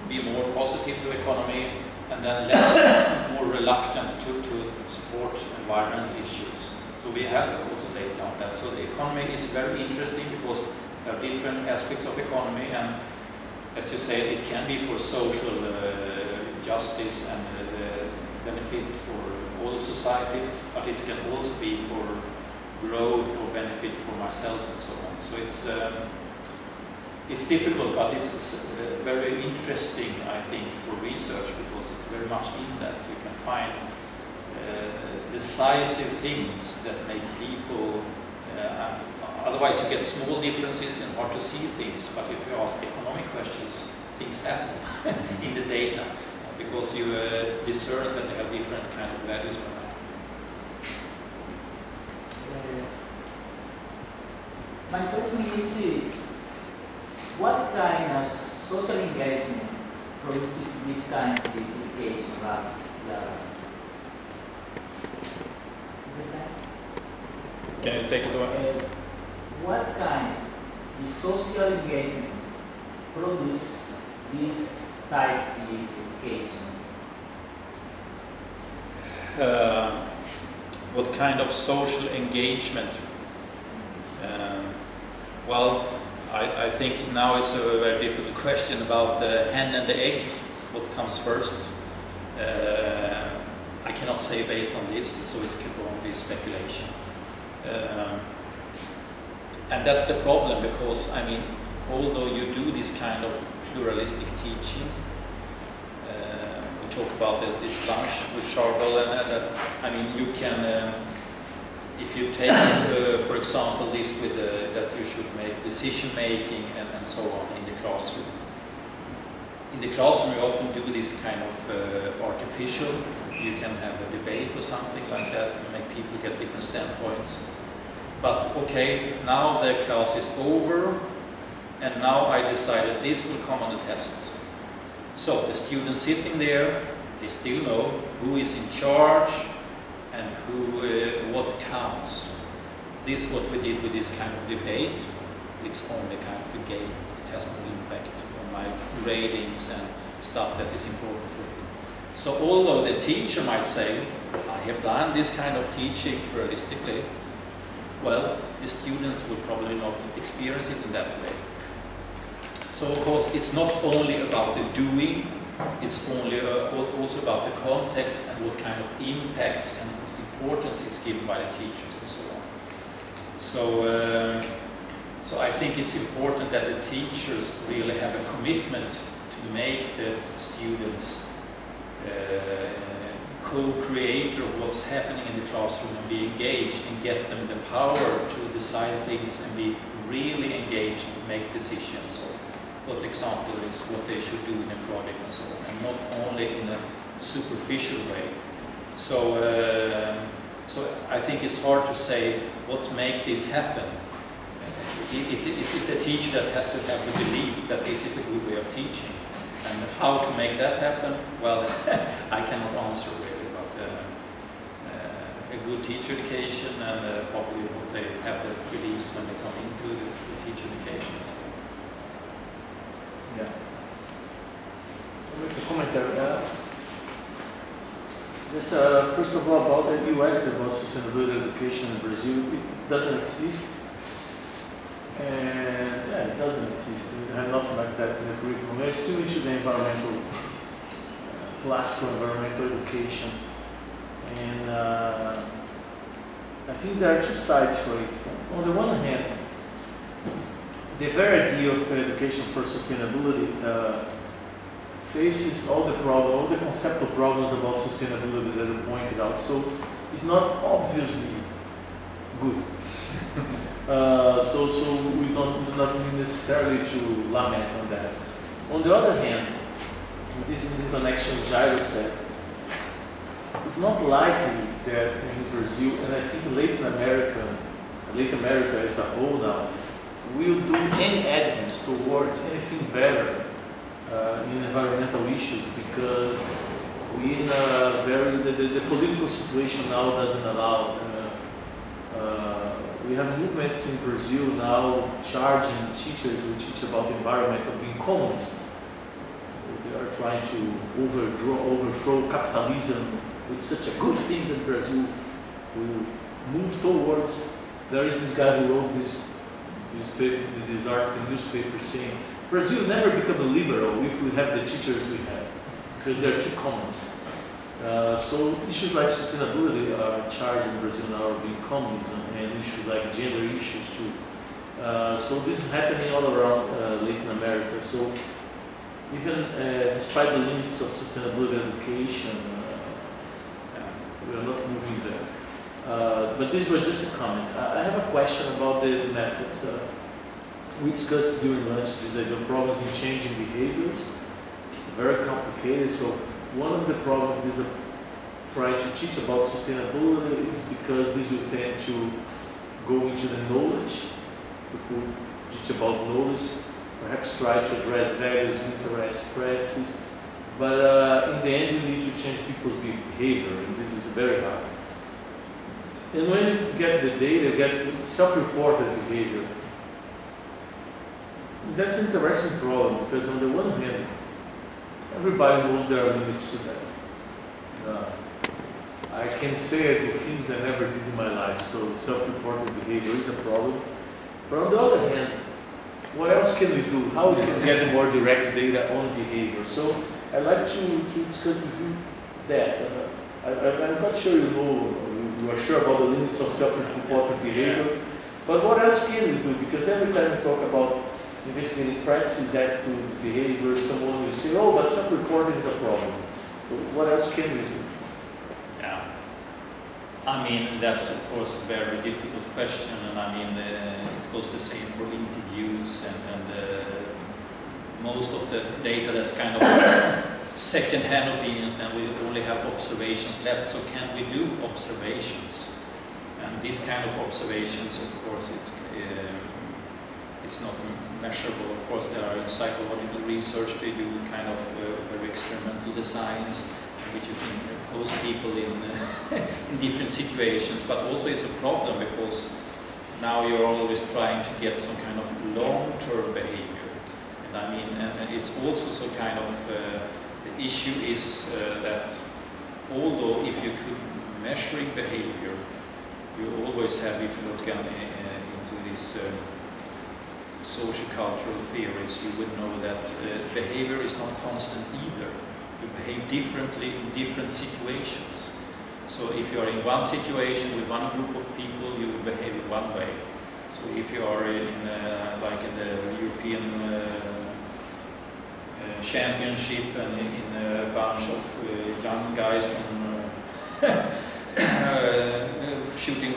be more positive to economy and then less, more reluctant to support environmental issues. So we have also data on that. So the economy is very interesting because there are different aspects of economy, and as you say, it can be for social justice and benefit for all society, but it can also be for growth or benefit for myself and so on. So it's difficult, but it's very interesting, I think, for research, because it's very much in that you can find decisive things that make people, otherwise you get small differences and hard to see things, but if you ask economic questions, things happen in the data, because you discern that they have different kind of values behind it. My question is, what kind of social engagement produces this kind of education? Can you take it away? What kind of social engagement produces this type of education? What kind of social engagement? Well, I think now it's a very difficult question about the hen and the egg. What comes first? I cannot say based on this, so it's only speculation. And that's the problem, because I mean, although you do this kind of pluralistic teaching, we talk about this lunch with Charbel, and that I mean, you can, if you take, for example, this with that you should make decision making and so on in the classroom. In the classroom, you often do this kind of artificial. You can have a debate or something like that and make people get different standpoints. But okay, now the class is over, and now I decided this will come on the test. So the students sitting there, they still know who is in charge and who, what counts. This is what we did with this kind of debate. It's only kind of a game. It has no impact on my ratings and stuff that is important for you. So although the teacher might say, I have done this kind of teaching realistically, well, the students will probably not experience it in that way. So of course, it's not only about the doing, it's only also about the context and what kind of impacts and what's important it's given by the teachers and so on. So, so I think it's important that the teachers really have a commitment to make the students co-creator of what's happening in the classroom and be engaged and get them the power to decide things and be really engaged and make decisions of what example is, what they should do in a project and so on, and not only in a superficial way. So, so I think it's hard to say what makes this happen. It's the teacher that has to have the belief that this is a good way of teaching. And how to make that happen, well, I cannot answer really, but a good teacher education and probably what they have the beliefs when they come into the teacher education. Yeah. A commentary. Just first of all, about that you asked about sustainability education in Brazil, it doesn't exist. And yeah, it doesn't exist. We have nothing like that in the curriculum. We're still into the environmental, classical environmental education. And I think there are two sides for it. On the one hand, the very idea of education for sustainability faces all the problems, all the conceptual problems about sustainability that you pointed out. So it's not obviously good. So we do not need necessarily to lament on that. On the other hand, this is in connection with Jairo said, it's not likely that in Brazil, and I think Latin America as a whole now, will do any advance towards anything better in environmental issues, because we in a very, the political situation now doesn't allow. We have movements in Brazil now charging teachers who teach about the environment of being communists. So we are trying to overthrow capitalism with such a good thing that Brazil will move towards. There is this guy who wrote this article in the newspaper saying, Brazil never become a liberal if we have the teachers we have, because they're too communist. So issues like sustainability are charged in Brazil now being communism, and issues like gender issues too. So this is happening all around Latin America. So even despite the limits of sustainability education, we are not moving there. But this was just a comment. I have a question about the methods. We discussed during lunch these problems in changing behaviors. Very complicated. So one of the problems is trying to teach about sustainability is because this will tend to go into the knowledge. People teach about knowledge, perhaps try to address values, interests, practices. But in the end, you need to change people's behavior, and this is very hard. And when you get the data, you get self-reported behavior. That's an interesting problem, because on the one hand, everybody knows there are limits to that. I can say I do things I never did in my life, so self-reported behavior is a problem. But on the other hand, what else can we do? How we can get more direct data on behavior? So I'd like to discuss with you that. I'm not sure you are sure about the limits of self-reported behavior, but what else can we do? Because every time we talk about investigating practices, attitudes, behavior, someone will say, oh, but self-reporting is a problem. So what else can we do? Yeah. I mean, that's of course a very difficult question, and I mean, it goes the same for interviews and most of the data that's kind of second-hand opinions, then we only have observations left. So can we do observations? And these kind of observations, of course, it's not measurable. Of course, there are psychological research. They do kind of very experimental designs, in which you can pose people in different situations. But also, it's a problem because now you're always trying to get some kind of long-term behavior. And I mean, and it's also so kind of the issue is that although if you could measuring behavior, you always have, if you look into these social cultural theories, you would know that behavior is not constant either. You behave differently in different situations. So if you are in one situation with one group of people, you will behave in one way. So if you are like in the European championship and in a bunch of young guys from shooting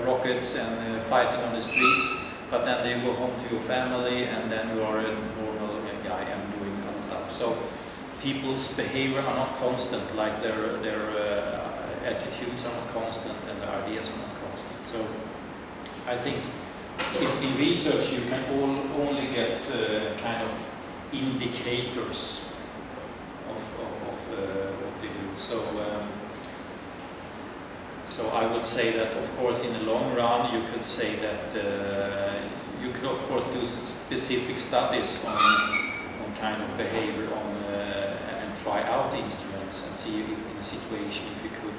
rockets and fighting on the streets, but then they go home to your family and then you are a normal guy and doing other stuff. So people's behavior are not constant, like their attitudes are not constant and their ideas are not constant. So I think in research you can only get kind of indicators of what they do. So I would say that, of course, in the long run, you could say that you could, of course, do specific studies on kind of behavior and try out the instruments and see if in a situation if you could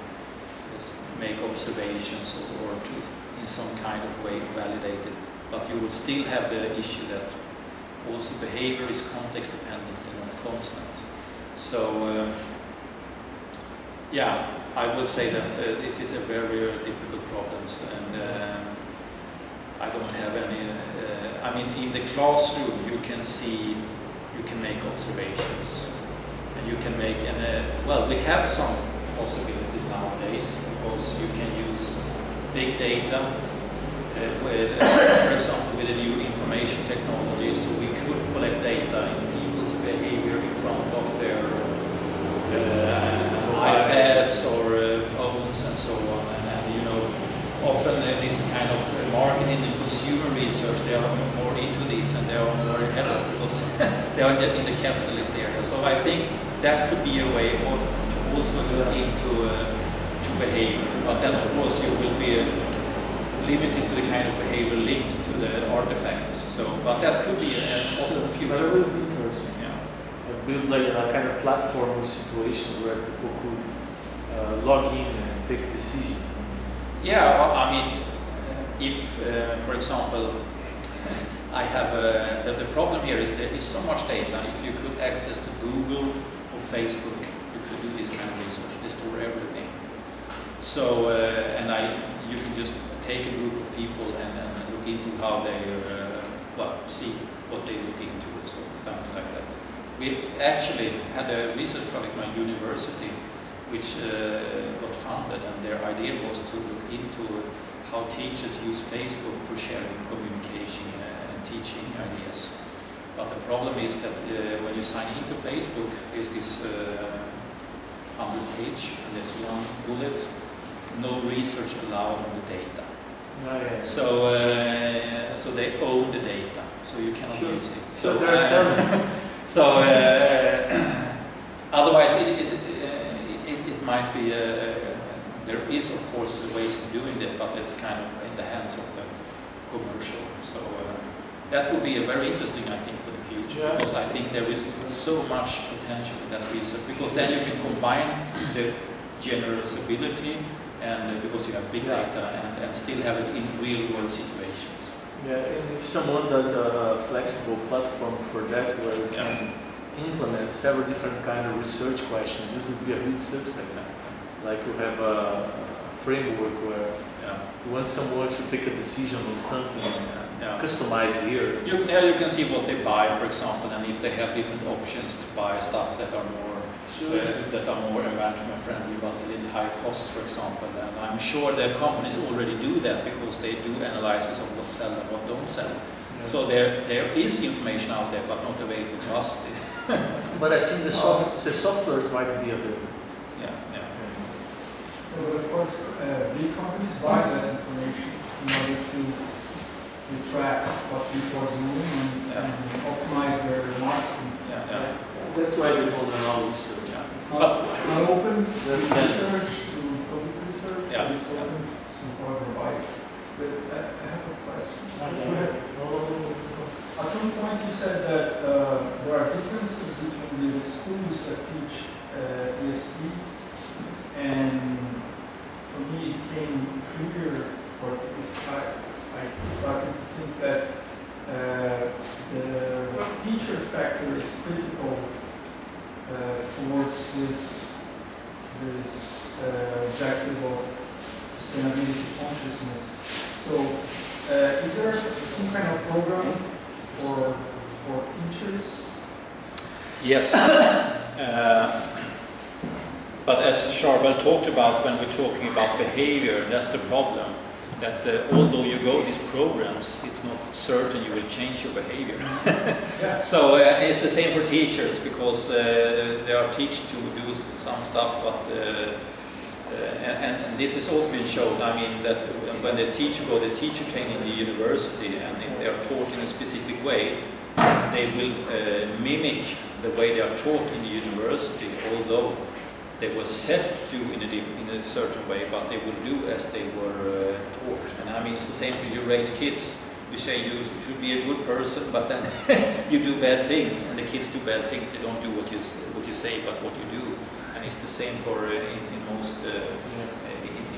make observations or to in some kind of way validate it. But you would still have the issue that also behavior is context dependent and not constant. So yeah, I will say that this is a very difficult problem, and I don't have any. I mean, in the classroom, you can see, you can make observations, and you can make. Well, we have some possibilities nowadays because you can use big data. For example, with the new information technology, so we could collect data in people's behavior in front of their iPads or phones and so on, and you know, often this kind of marketing and consumer research, they are more into this and they are more ahead of because they are in the capitalist area. So I think that could be a way to also look into to behavior, but then of course you will be limited to the kind of behavior linked to the artifacts. So, but that could be also future. That would be interesting. Yeah. build like a kind of platform with situations where people could log in and take decisions. Yeah, well, I mean, if, for example, I have the problem here is there is so much data. If you could access to Google or Facebook, you could do this kind of research. They store everything. So, you can just take a group of people and look into how they, see what they look into, so something like that. We actually had a research project at my university, which got funded, and their idea was to look into how teachers use Facebook for sharing communication and teaching ideas. But the problem is that when you sign into Facebook, there's this 100-page, and there's one bullet, no research allowed on the data. Oh, yeah. So they own the data, so you cannot use it. So there are some. Otherwise, it might be. There is, of course, ways of doing that, but it's kind of in the hands of the commercial. So that would be a very interesting, I think, for the future, yeah. because I think there is so much potential in that research. Because then you can combine the generalizability, and because you have big data, and still have it in real-world situations. Yeah, and if someone does a flexible platform for that, where you can implement several different kind of research questions, this would be a huge success. Like you have a framework where you want someone to take a decision on something, customized here. You can see what they buy, for example, and if they have different options to buy stuff that are more environment friendly, but a little high cost, for example. And I'm sure the companies already do that because they do analysis of what sell and what don't sell. Yeah. So there is information out there, but not available to us. But I think the softwares might be available. But of course, big companies buy that information in order to track what people are doing and optimize their marketing. That's why we don't allow research. It's not open to research, to public research, but it's open to whoever buy it. But I have a question. At one point you said that there are differences between the schools that teach ESD, and for me it became clear, or I started to think that the teacher factor is critical towards this objective of sustainability consciousness. So, is there some kind of program for teachers? Yes. But as Charbel talked about when we're talking about behavior, that's the problem. That although you go these programs, it's not certain you will change your behavior. So it's the same for teachers, because they are taught to do some stuff, but and this has also been shown. I mean that when the teacher go the teacher training in the university, and if they are taught in a specific way, they will mimic the way they are taught in the university, although they were set to do in a certain way, but they will do as they were taught. And I mean, it's the same when you raise kids. You say you should be a good person, but then you do bad things, and the kids do bad things. They don't do what you say, but what you do. And it's the same for in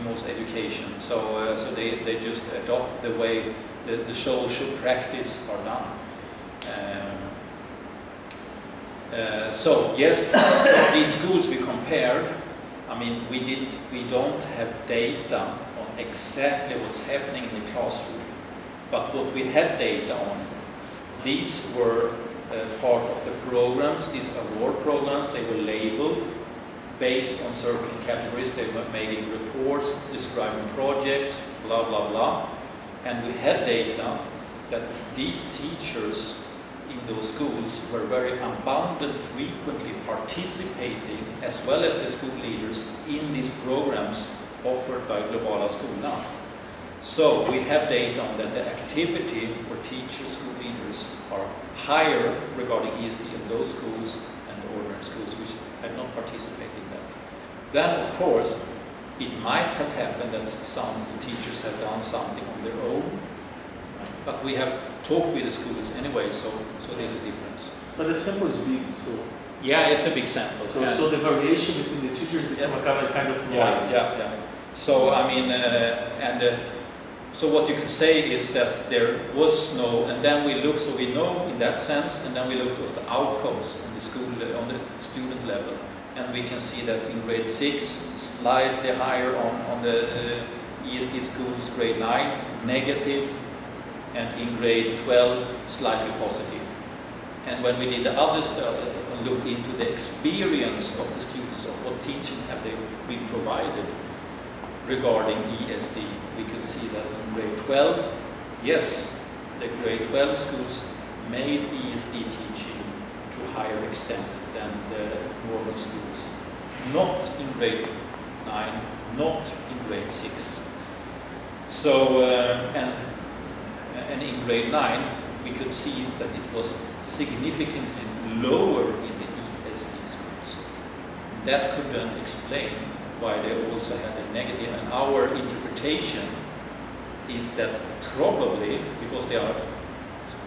most education. So they just adopt the way the social practice are done. So yes, so these schools we compared, I mean, we don't have data on exactly what's happening in the classroom, but what we had data on, these were part of the programs, these award programs. They were labeled based on certain categories. They were making reports, describing projects, blah blah blah, and we had data that these teachers in those schools were very abundant, frequently participating, as well as the school leaders, in these programs offered by Globala Skolan. So we have data on that the activity for teachers, school leaders are higher regarding ESD in those schools and the ordinary schools which had not participated in that. Then, of course, it might have happened that some teachers have done something on their own, but we have talked with the schools anyway, so there's a difference. But the sample is big, so Yeah, it's a big sample. so the variation between the teachers become a kind of noise. Yeah. So I mean, so what you could say is that there was no, and then we look, so we know in that sense, and then we looked at the outcomes on the school, on the student level, and we can see that in grade 6, slightly higher on the ESD schools, grade 9, negative, and in grade 12, slightly positive. And when we did the other study, looked into the experience of the students, of what teaching have they been provided regarding ESD, we could see that in grade 12, yes, the grade 12 schools made ESD teaching to a higher extent than the normal schools. Not in grade 9, not in grade 6. So, and in grade 9, we could see that it was significantly lower in the ESD schools. That could then explain why they also had a negative, and our interpretation is that probably because they are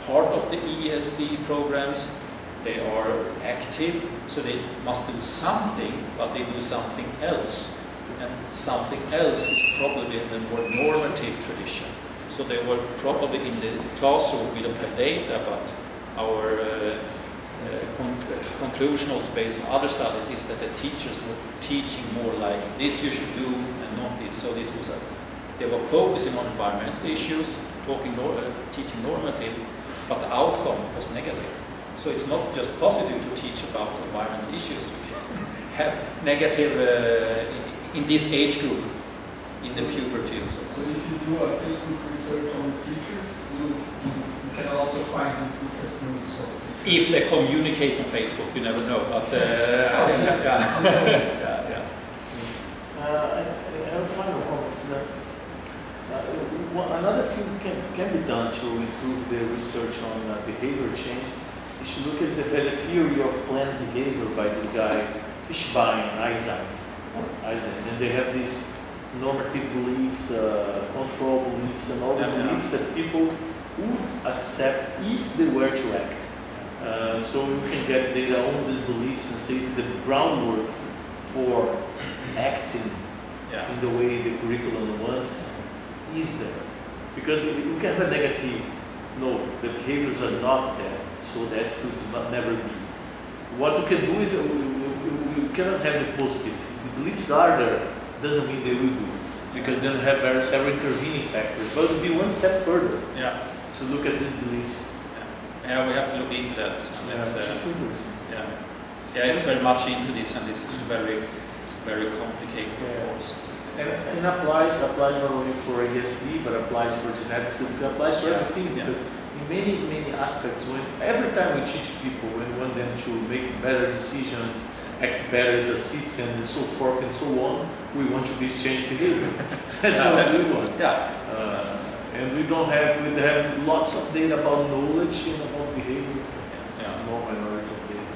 part of the ESD programs, they are active, so they must do something, but they do something else. And something else is probably the more normative tradition. So they were probably in the classroom, we don't have data, but our conclusion also based on other studies is that the teachers were teaching more like this you should do and not this. So this was they were focusing on environmental issues, teaching normative, but the outcome was negative. So it's not just positive to teach about environmental issues. You can have negative in this age group, in the puberty and so on. So if you do a Facebook research on the teachers, you can also find these different groups of teachers. If they communicate on Facebook, you never know. But I have final comments that another thing can be done to improve the research on behavior change is to look at the theory of planned behavior by this guy Ufba and Eisen. And they have these normative beliefs, control beliefs, and all the beliefs that people would accept if they were to act. So you can get data on these beliefs and say the groundwork for acting in the way the curriculum wants is there. Because you can have a negative, no, the behaviors are not there, so the attitudes will never be. What you can do is you cannot have the positive. The beliefs are there, doesn't mean they will do. Because then you have several intervening factors. But it will be one step further to look at these beliefs. Yeah, we have to look into that. It's interesting. Yeah, it's very much into this, and this is very, very complicated, of course. And applies not only for ASD, but applies for genetics. It applies for everything, because in many aspects, every time we teach people, we want them to make better decisions, act better as a citizen, and so forth and so on, we want to change behavior. That's what we want. And we have lots of data about knowledge and about behavior. More minority of data.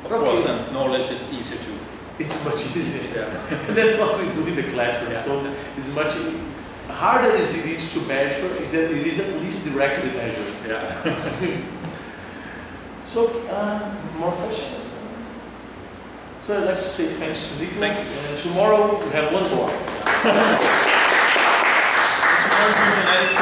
Of course, and knowledge is easier to. It's much easier. And that's what we do in the classroom. So it's much harder as it is to measure. It is at least directly measured. So more questions. So I'd like to say thanks to Niklas. Thanks. And tomorrow we have one more. Tomorrow is genetics.